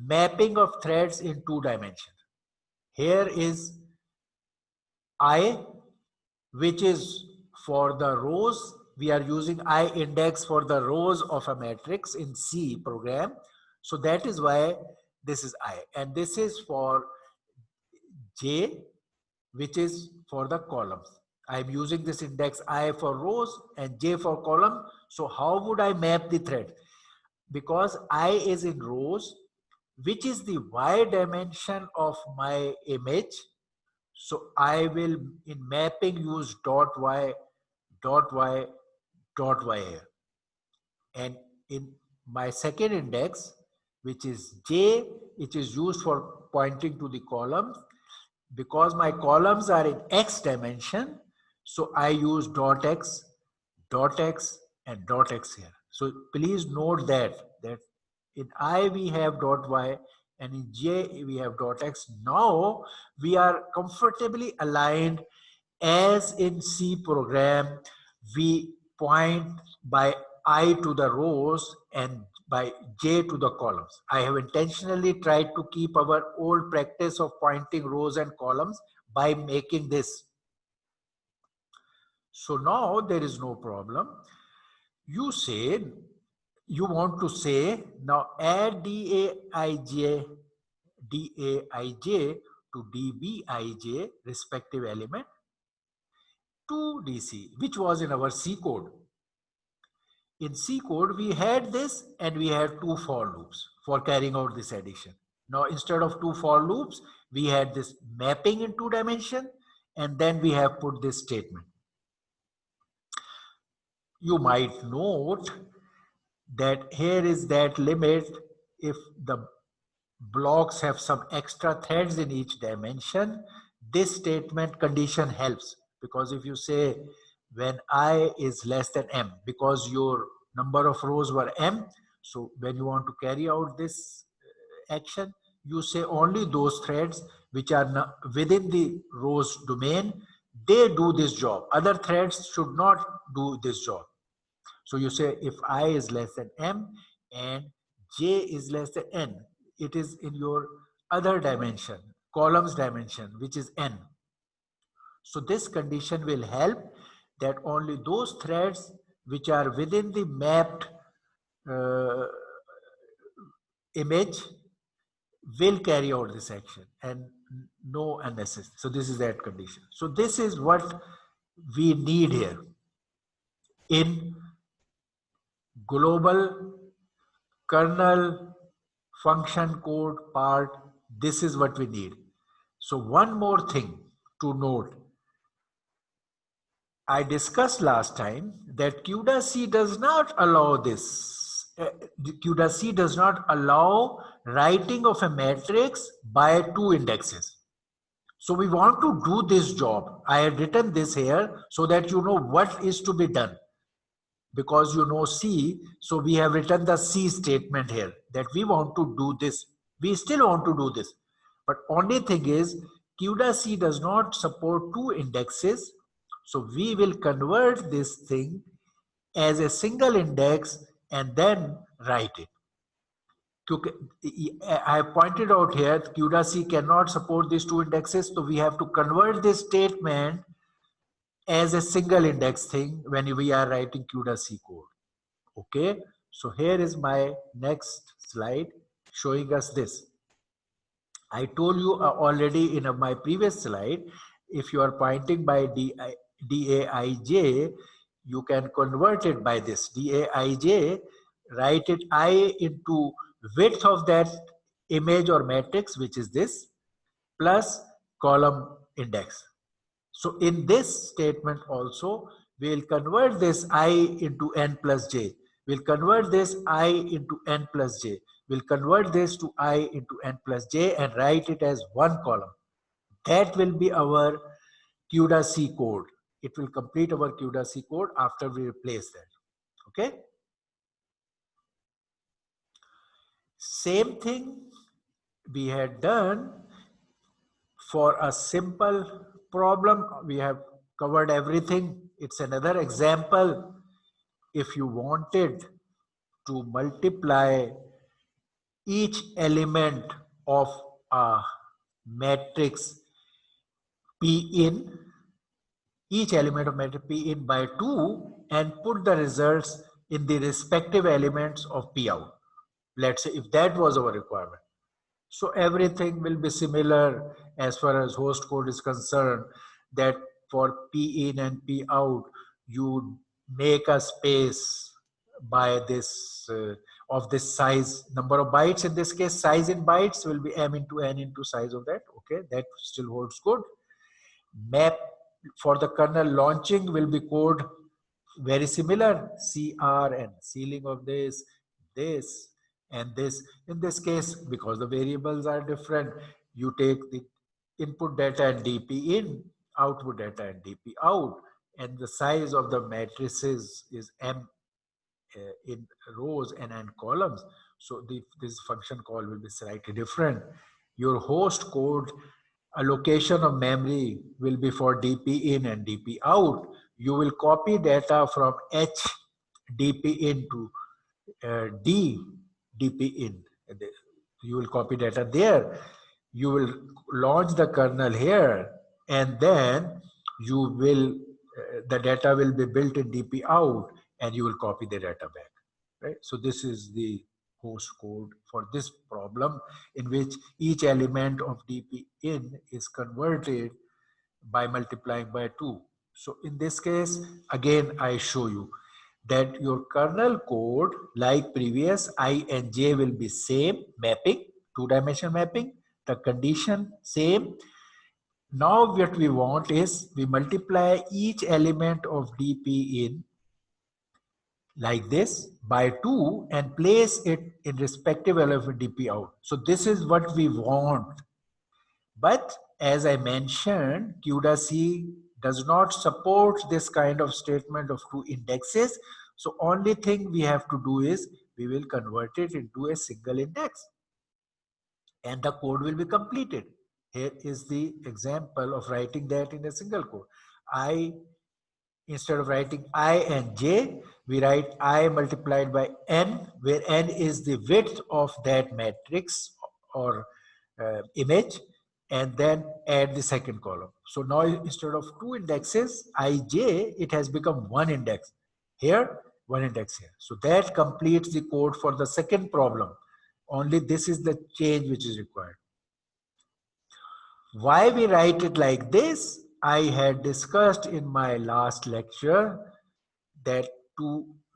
mapping of threads in 2 dimensions. Here is I, which is for the rows. We are using I index for the rows of a matrix in C program. So that is why this is I. And this is for J, which is for the columns. I'm using this index I for rows and J for column. So how would I map the thread? Because I is in rows, which is the Y dimension of my image. So I will in mapping use dot Y, dot Y, dot Y here. And in my second index, which is J, which is used for pointing to the columns, because my columns are in X dimension, so I use dot X, and dot X here. So please note that in I we have dot Y and in J we have dot X. Now we are comfortably aligned as in C program. We point by I to the rows and by J to the columns. I have intentionally tried to keep our old practice of pointing rows and columns by making this. So now there is no problem. You say, you want to say, now add DAIJ to DBIJ respective element to DC, which was in our C code. In C code, we had this and we had two for loops for carrying out this addition. Now, instead of two for loops, we had this mapping in 2 dimension, and then we have put this statement. You might note that here is that limit if the blocks have some extra threads in each dimension. This statement condition helps, because if you say when I is less than m, because your number of rows were m, so when you want to carry out this action, you say only those threads which are within the rows domain, they do this job. Other threads should not do this job. So you say if I is less than m and j is less than n, it is in your other dimension, columns dimension, which is n. So this condition will help that only those threads which are within the mapped image will carry out this action and no unnecessary. So this is that condition. So this is what we need here in global kernel function code part. This is what we need. So one more thing to note. I discussed last time that CUDA-C does not allow this. CUDA-C does not allow writing of a matrix by 2 indexes. So we want to do this job. I had written this here so that you know what is to be done. Because you know C, so we have written the C statement here that we want to do this. We still want to do this. But only thing is CUDA-C does not support 2 indexes. So we will convert this thing as a single index and then write it. I pointed out here CUDA-C cannot support these 2 indexes, so we have to convert this statement as a single index thing when we are writing CUDA-C code. Okay, so here is my next slide showing us this. I told you already in my previous slide, if you are pointing by DAIJ, you can convert it by this DAIJ, write it I into width of that image or matrix, which is this, plus column index. So in this statement also, we'll convert this I into n plus j. We'll convert this I into n plus j. We'll convert this to I into n plus j and write it as one column. That will be our CUDA-C code. It will complete our CUDA-C code after we replace that. Okay. Same thing we had done for a simple problem. We have covered everything. It's another example. If you wanted to multiply each element of a matrix P in, each element of matrix P in by 2 and put the results in the respective elements of P out. Let's say if that was our requirement. So everything will be similar as far as host code is concerned, that for P in and P out, you make a space by this of this size, number of bytes. In this case, size in bytes will be m into n into size of that. Okay, that still holds good. Map for the kernel launching will be code very similar, CR and ceiling of this, and this. In this case, because the variables are different, you take the input data and DP in, output data and DP out, and the size of the matrices is M in rows and n columns. So this function call will be slightly different. Your host code allocation of memory will be for DP in and DP out. You will copy data from H DP in to D DP in. You will copy data there. You will launch the kernel here, and then you will the data will be built in DP out, and you will copy the data back. Right. So this is the host code for this problem, in which each element of DP in is converted by multiplying by 2. So in this case, again, I show you that your kernel code, like previous, I and J will be same, mapping, two-dimensional mapping, the condition same. Now what we want is we multiply each element of DP in like this by 2 and place it in respective element DP out. So this is what we want. But as I mentioned, CUDA-C does not support this kind of statement of 2 indexes. So only thing we have to do is we will convert it into a single index, and the code will be completed. Here is the example of writing that in a single code. Instead of writing I and J, we write I multiplied by N, where N is the width of that matrix or image, and then add the second column. So now instead of 2 indexes, IJ, it has become 1 index here, 1 index here. So that completes the code for the second problem. Only this is the change which is required. Why we write it like this, I had discussed in my last lecture that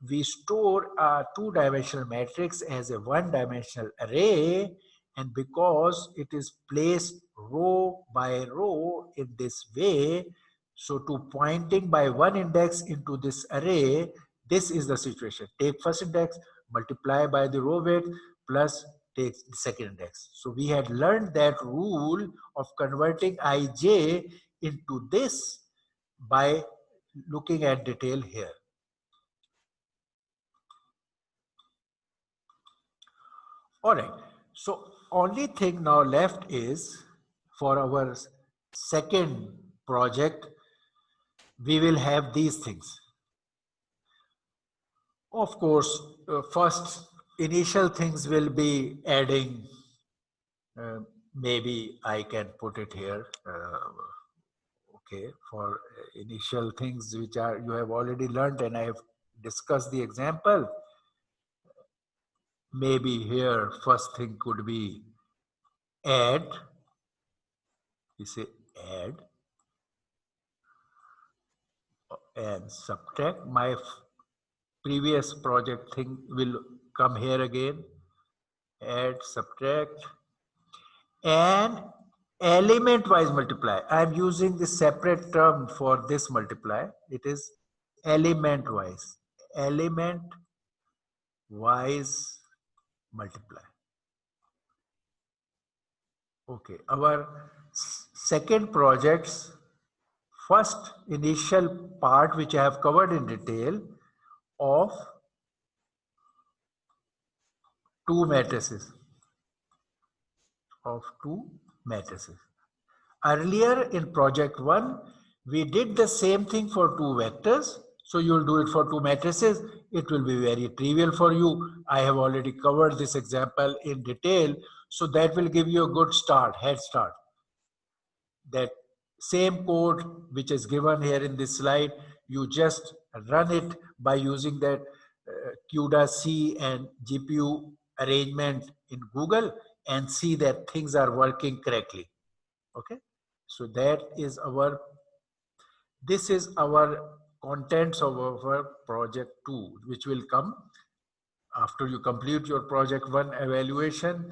we store a two-dimensional matrix as a one-dimensional array, and because it is placed row by row in this way, so to pointing by one index into this array, this is the situation. Take first index, multiply by the row weight, plus take the second index. So we had learned that rule of converting IJ into this by looking at detail here. All right, so only thing now left is for our second project, we will have these things. Of course, first initial things will be adding, maybe I can put it here, okay, for initial things which are you have already learned and I have discussed the example. Maybe here first thing could be add, we say add and subtract. My previous project thing will come here again, add, subtract, and element wise multiply. I am using the separate term for this multiply. It is element wise multiply. Okay, our second project's first initial part which I have covered in detail of two matrices. Earlier in project 1, we did the same thing for 2 vectors. So you'll do it for 2 matrices. It will be very trivial for you. I have already covered this example in detail. So that will give you a good start, head start. That same code which is given here in this slide, you just run it by using that CUDA-C and GPU arrangement in Google and see that things are working correctly. Okay, so that is our This is our contents of our project 2, which will come after you complete your project 1 evaluation.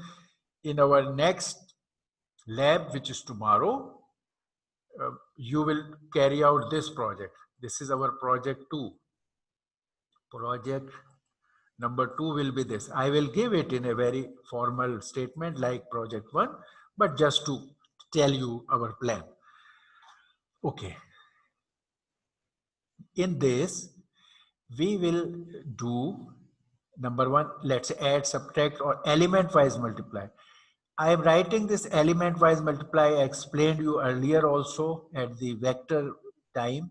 In our next lab, which is tomorrow, you will carry out this project. This is our project 2. Project number 2 will be this. I will give it in a very formal statement like project 1, but just to tell you our plan. Okay. In this, we will do number 1, let's add, subtract, or element wise multiply. I am writing this element wise multiply. I explained you earlier also at the vector time.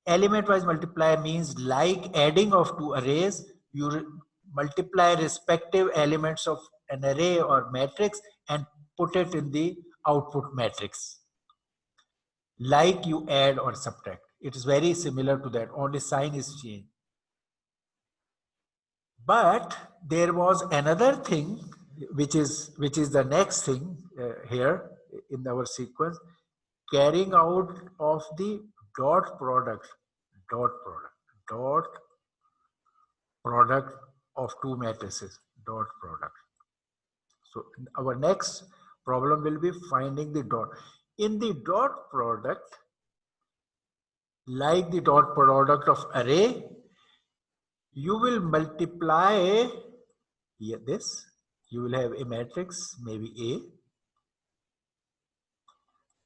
Element wise multiply means like adding of two arrays, you multiply respective elements of an array or matrix and put it in the output matrix. Like you add or subtract. It is very similar to that, only sign is changed. But there was another thing which is the next thing here in our sequence, carrying out of the dot product of two matrices, dot product. So our next problem will be finding the dot. In the dot product, like the dot product of array, you will multiply this. You will have a matrix, maybe A.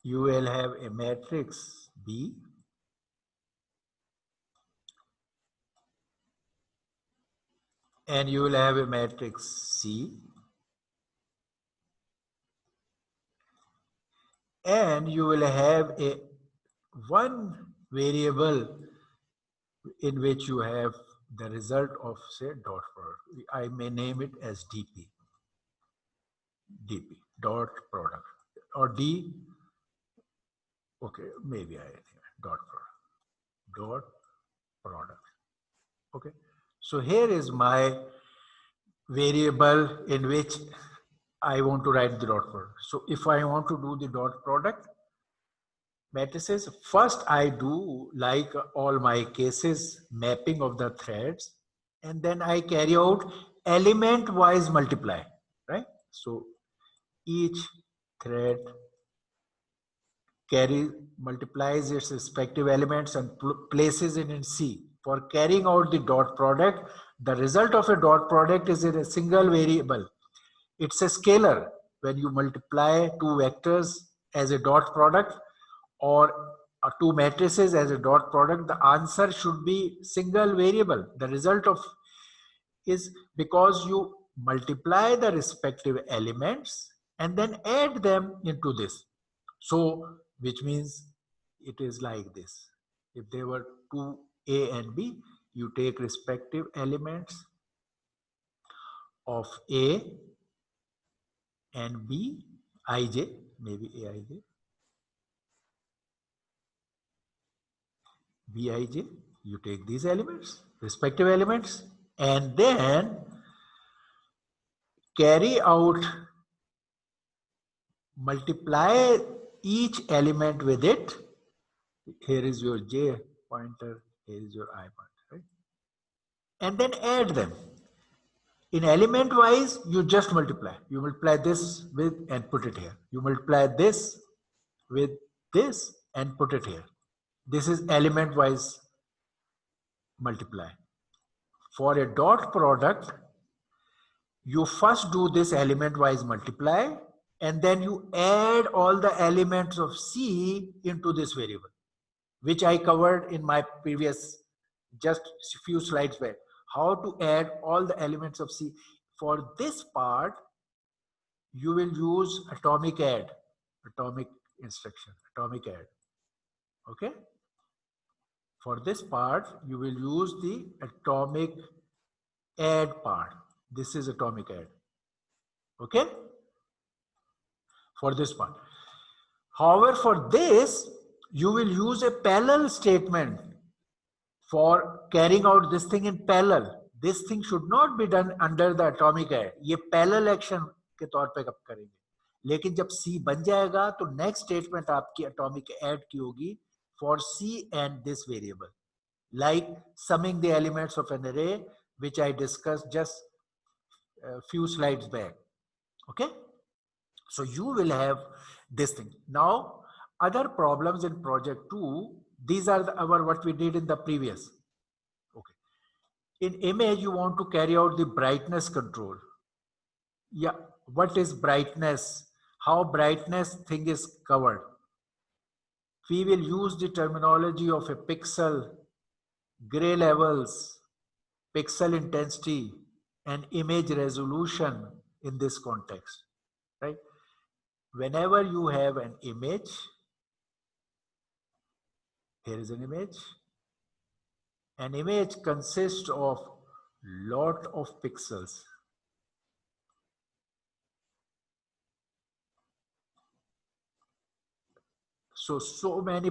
You will have a matrix B. And you will have a matrix C. And you will have a one variable in which you have the result of, say, dot product. I may name it as DP, dot product, or D. Okay, maybe I think dot product. Okay, so here is my variable in which I want to write the dot product. So if I want to do the dot product matrices, first I do, like all my cases, mapping of the threads, and then I carry out element wise multiply, right? So each thread multiplies its respective elements and places it in C. For carrying out the dot product, the result of a dot product is in a single variable. It's a scalar. When you multiply two vectors as a dot product or two matrices as a dot product, the answer should be single variable. The result of is because you multiply the respective elements and then add them into this. So, which means it is like this. If there were two A and B, you take respective elements of A and B, ij, maybe Aij, Bij, you take these elements, respective elements, and then carry out, multiply each element with it. Here is your J pointer, here is your I pointer, right? And then add them. In element wise, you just multiply. You multiply this with and put it here. You multiply this with this and put it here. This is element wise multiply. For a dot product, you first do this element wise multiply and then you add all the elements of C into this variable, which I covered in my previous just a few slides back. How to add all the elements of C. For this part, you will use atomic add, atomic instruction, atomic add. Okay? For this part, you will use the atomic add part. This is atomic add. Okay? For this part. However, for this, you will use a parallel statement for carrying out this thing in parallel. This thing should not be done under the atomic add. ये parallel action के तौर पे कब करेंगे. लेकिन जब C बन जाएगा तो next statement आपकी atomic add की होगी for C and this variable, like summing the elements of an array, which I discussed just a few slides back. Okay, so you will have this thing. Now, other problems in project 2, these are our what we did in the previous. Okay, in image you want to carry out the brightness control. Yeah, what is brightness? How brightness thing is covered? We will use the terminology of a pixel, gray levels, pixel intensity, and image resolution in this context, right? Whenever you have an image, here is an image. An image consists of lot of pixels. So many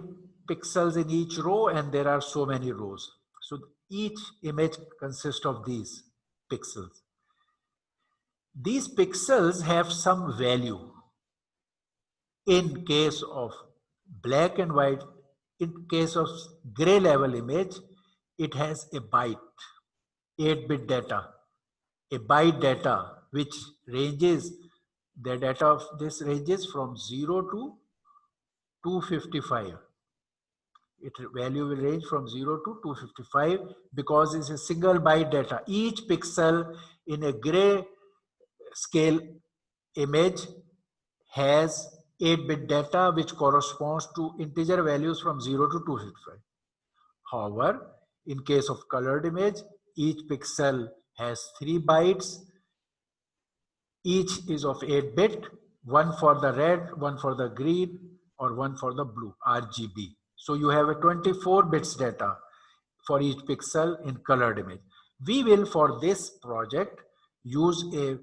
pixels in each row, and there are so many rows. So each image consists of these pixels. These pixels have some value. In case of black and white, in case of gray level image, it has a byte, 8-bit data, a byte data, which ranges, the data of this ranges from 0 to 255. Its value will range from 0 to 255 because it's a single byte data. Each pixel in a gray scale image has 8-bit data which corresponds to integer values from 0 to 255. However, in case of colored image, each pixel has 3 bytes. Each is of 8-bit, one for the red, one for the green, or one for the blue, RGB. So you have a 24 bits data for each pixel in colored image. We will, for this project, use a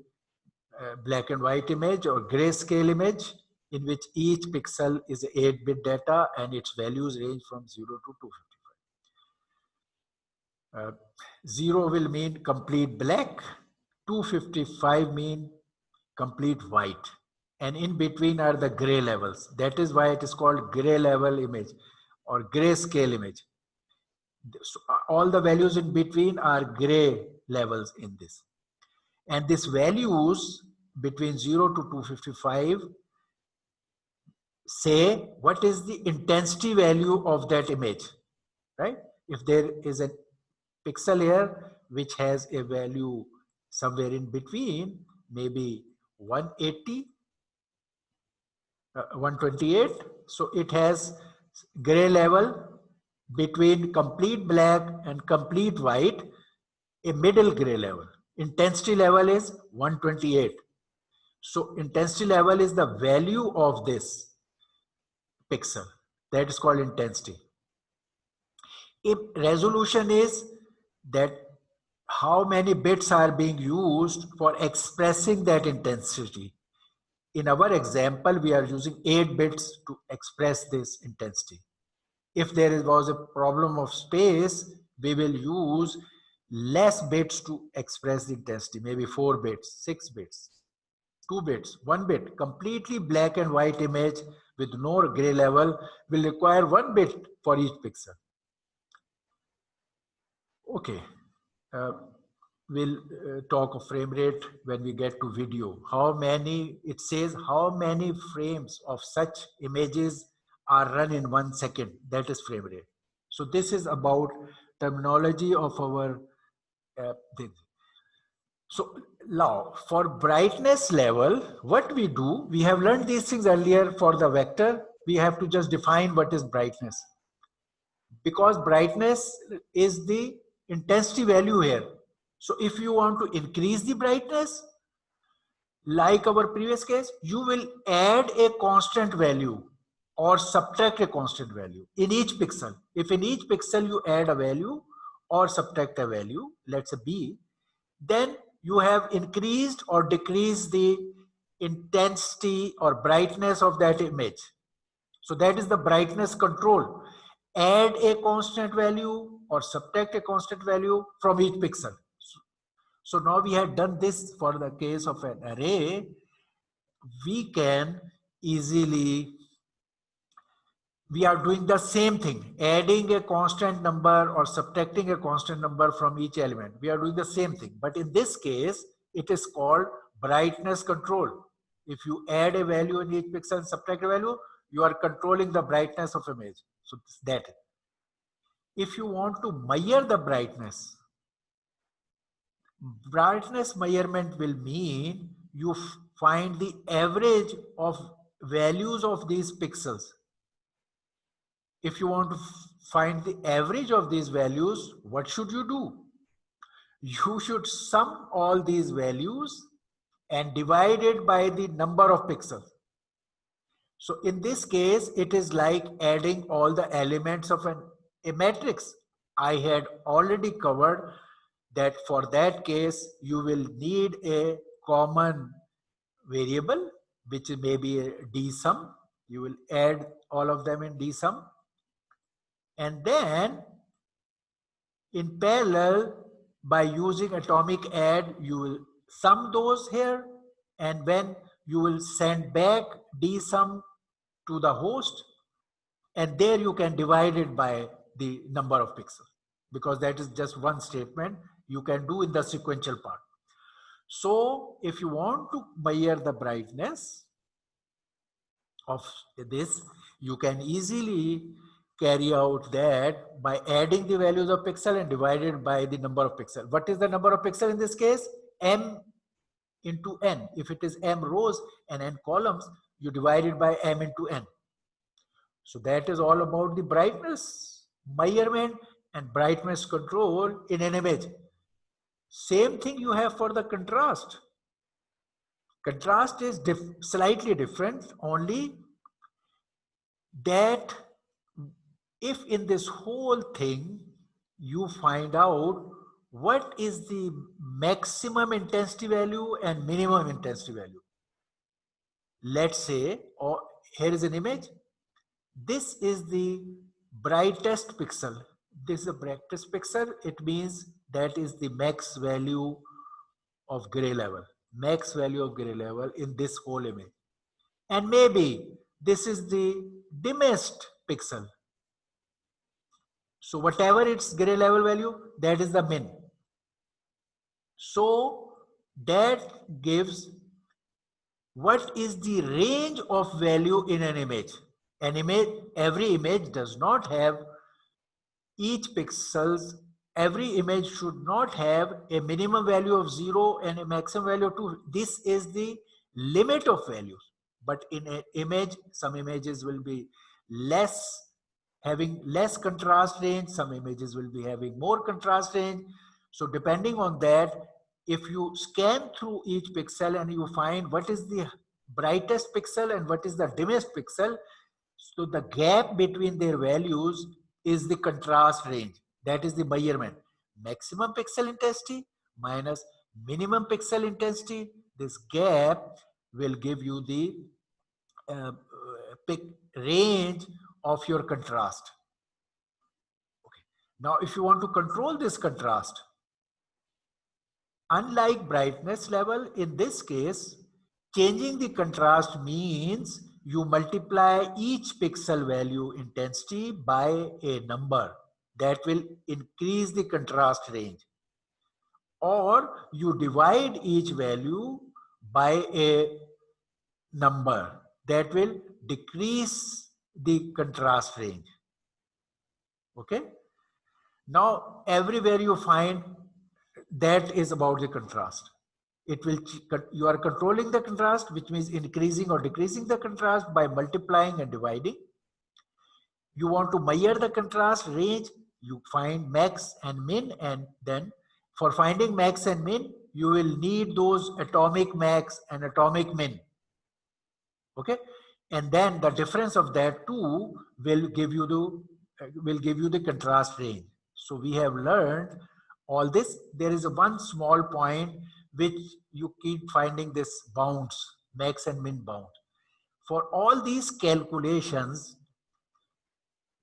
black and white image or grayscale image in which each pixel is 8-bit data and its values range from 0 to 255. 0 will mean complete black, 255 mean complete white, and in between are the gray levels. That is why it is called gray level image or grayscale image. So all the values in between are gray levels in this. And these values between 0 to 255 say what is the intensity value of that image, right? If there is a pixel here which has a value somewhere in between, maybe 180, 128, so it has gray level between complete black and complete white, a middle gray level. Intensity level is 128. So intensity level is the value of this pixel. That is called intensity. If resolution is that how many bits are being used for expressing that intensity. In our example, we are using 8 bits to express this intensity. If there was a problem of space, we will use less bits to express the intensity, maybe 4 bits, 6 bits, 2 bits, 1 bit. Completely black and white image with no gray level will require 1 bit for each pixel. Okay, we'll talk of frame rate when we get to video. How many, it says how many frames of such images are run in 1 second. That is frame rate. So this is about terminology of our thing. So now for brightness level, what we do, we have learned these things earlier for the vector. We have to just define what is brightness. Because brightness is the intensity value here. So if you want to increase the brightness, like our previous case, you will add a constant value or subtract a constant value in each pixel. If in each pixel you add a value or subtract a value, let's say B, then you have increased or decreased the intensity or brightness of that image. So that is the brightness control. Add a constant value or subtract a constant value from each pixel. So now we have done this for the case of an array. We can easily we are doing the same thing, adding a constant number or subtracting a constant number from each element. We are doing the same thing. But in this case, it is called brightness control. If you add a value in each pixel and subtract a value, you are controlling the brightness of image. So that. If you want to measure the brightness measurement will mean you find the average of values of these pixels. If you want to find the average of these values, what should you do? You should sum all these values and divide it by the number of pixels. So in this case, it is like adding all the elements of a matrix. I had already covered that for that case, you will need a common variable, which may be a dsum. You will add all of them in dsum. And then in parallel, by using atomic add, you will sum those here. And when you will send back dsum to the host, and there you can divide it by the number of pixels, because that is just one statement you can do in the sequential part. So if you want to measure the brightness of this, you can easily carry out that by adding the values of pixel and divided by the number of pixel. What is the number of pixel in this case? M into n. If it is m rows and n columns, you divide it by m into n. So that is all about the brightness measurement and brightness control in an image. Same thing you have for the contrast. Contrast is slightly different, only that if in this whole thing you find out what is the maximum intensity value and minimum intensity value. Let's say, here is an image. This is the brightest pixel. This is the brightest pixel. It means that is the max value of gray level. Max value of gray level in this whole image. And maybe this is the dimmest pixel. So whatever its gray level value, that is the min. So that gives what is the range of value in an image. An image, every image does not have each pixels. Every image should not have a minimum value of 0 and a maximum value of 2. This is the limit of values. But in an image, some images will be having less contrast range. Some images will be having more contrast range. So depending on that, if you scan through each pixel and you find what is the brightest pixel and what is the dimmest pixel, so the gap between their values is the contrast range. That is the measurement. Maximum pixel intensity minus minimum pixel intensity. This gap will give you the range of your contrast. Okay. Now, if you want to control this contrast, unlike brightness level, in this case, changing the contrast means you multiply each pixel value intensity by a number that will increase the contrast range, or you divide each value by a number that will decrease the contrast range. Okay. Now, everywhere you find that is about the contrast. It will, you are controlling the contrast, which means increasing or decreasing the contrast by multiplying and dividing. You want to measure the contrast range, you find max and min, and then for finding max and min, you will need those atomic max and atomic min. Okay, and then the difference of that two will give you the contrast range. So we have learned all this. There is one small point which you keep finding this bounds, max and min bound. For all these calculations,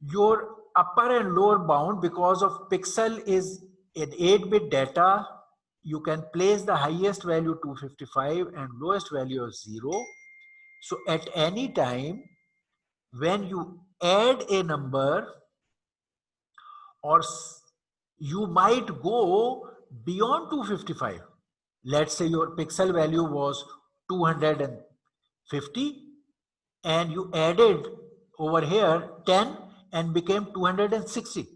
your upper and lower bound, because of pixel is an 8-bit data, you can place the highest value 255 and lowest value of 0. So at any time, when you add a number, or you might go beyond 255. Let's say your pixel value was 250 and you added over here 10 and became 260.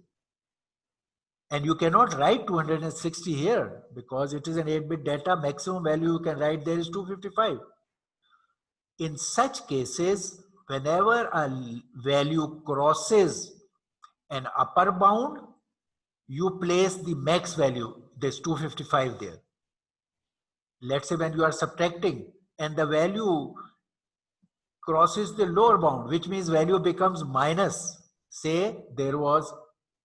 And you cannot write 260 here because it is an 8-bit data. Maximum value you can write there is 255. In such cases, whenever a value crosses an upper bound, you place the max value, this 255 there. Let's say when you are subtracting and the value crosses the lower bound, which means value becomes minus. Say there was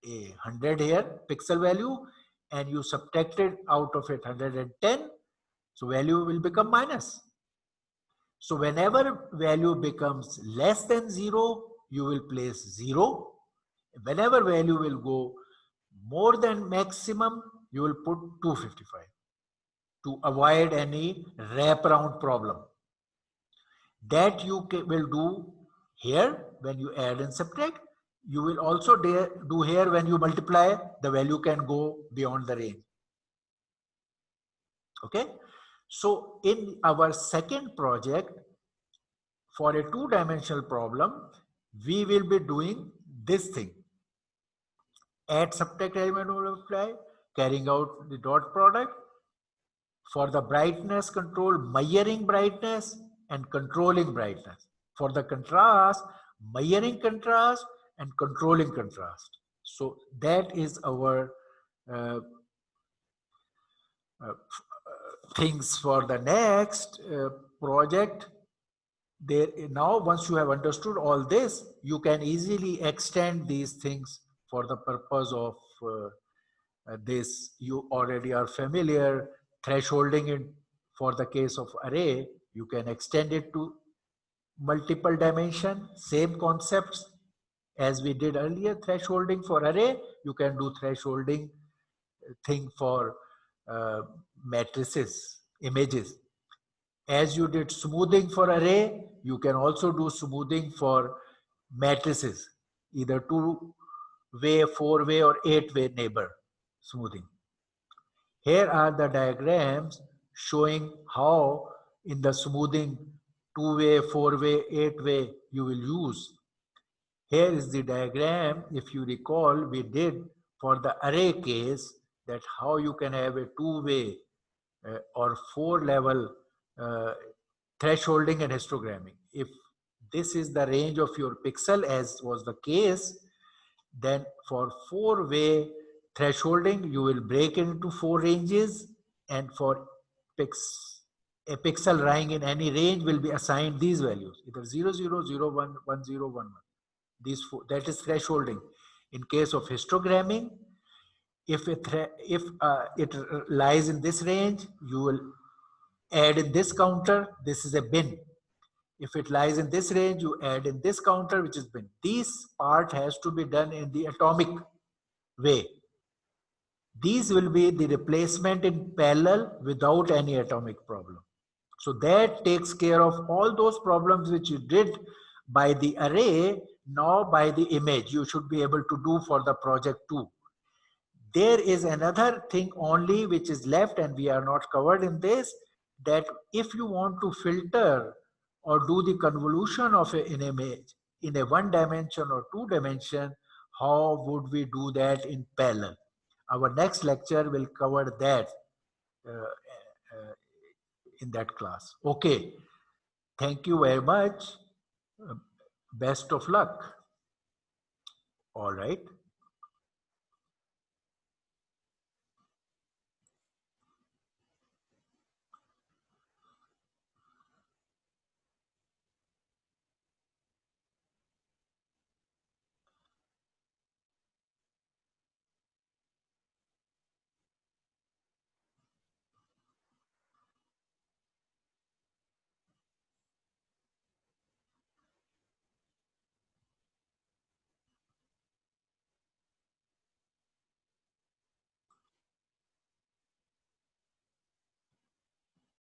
a 100 here, pixel value, and you subtracted out of it 110, so value will become minus. So whenever value becomes less than 0, you will place 0. Whenever value will go more than maximum, you will put 255 to avoid any wraparound problem. That you will do here when you add and subtract. You will also do here when you multiply, the value can go beyond the range. Okay. So in our second project, for a two-dimensional problem, we will be doing this thing. Add, subtract, element, multiply, carrying out the dot product. For the brightness control, measuring brightness and controlling brightness. For the contrast, measuring contrast and controlling contrast. So that is our things for the next project. There now, once you have understood all this, you can easily extend these things for the purpose of this. You already are familiar. Thresholding it for the case of array, you can extend it to multiple dimension, same concepts as we did earlier. Thresholding for array, you can do thresholding thing for matrices, images. As you did smoothing for array, you can also do smoothing for matrices, either 2-way, 4-way or 8-way neighbor smoothing. Here are the diagrams showing how in the smoothing 2-way, 4-way, 8-way you will use. Here is the diagram, if you recall, we did for the array case, that how you can have a 2-way or 4-level thresholding and histogramming. If this is the range of your pixel, as was the case, then for 4-way thresholding, you will break it into 4 ranges, and for a pixel lying in any range will be assigned these values, either 0, 0, 0, 1, 1, 0, 1, 1. These 4, that is thresholding. In case of histogramming, if it lies in this range, you will add in this counter. This is a bin. If it lies in this range, you add in this counter, which is bin. This part has to be done in the atomic way. These will be the replacement in parallel without any atomic problem. So that takes care of all those problems which you did by the array. Now by the image, you should be able to do for the project 2. There is another thing only which is left, and we are not covered in this, that if you want to filter or do the convolution of an image in a 1 dimension or 2 dimension, how would we do that in parallel? Our next lecture will cover that in that class. Okay. Thank you very much. Best of luck. All right.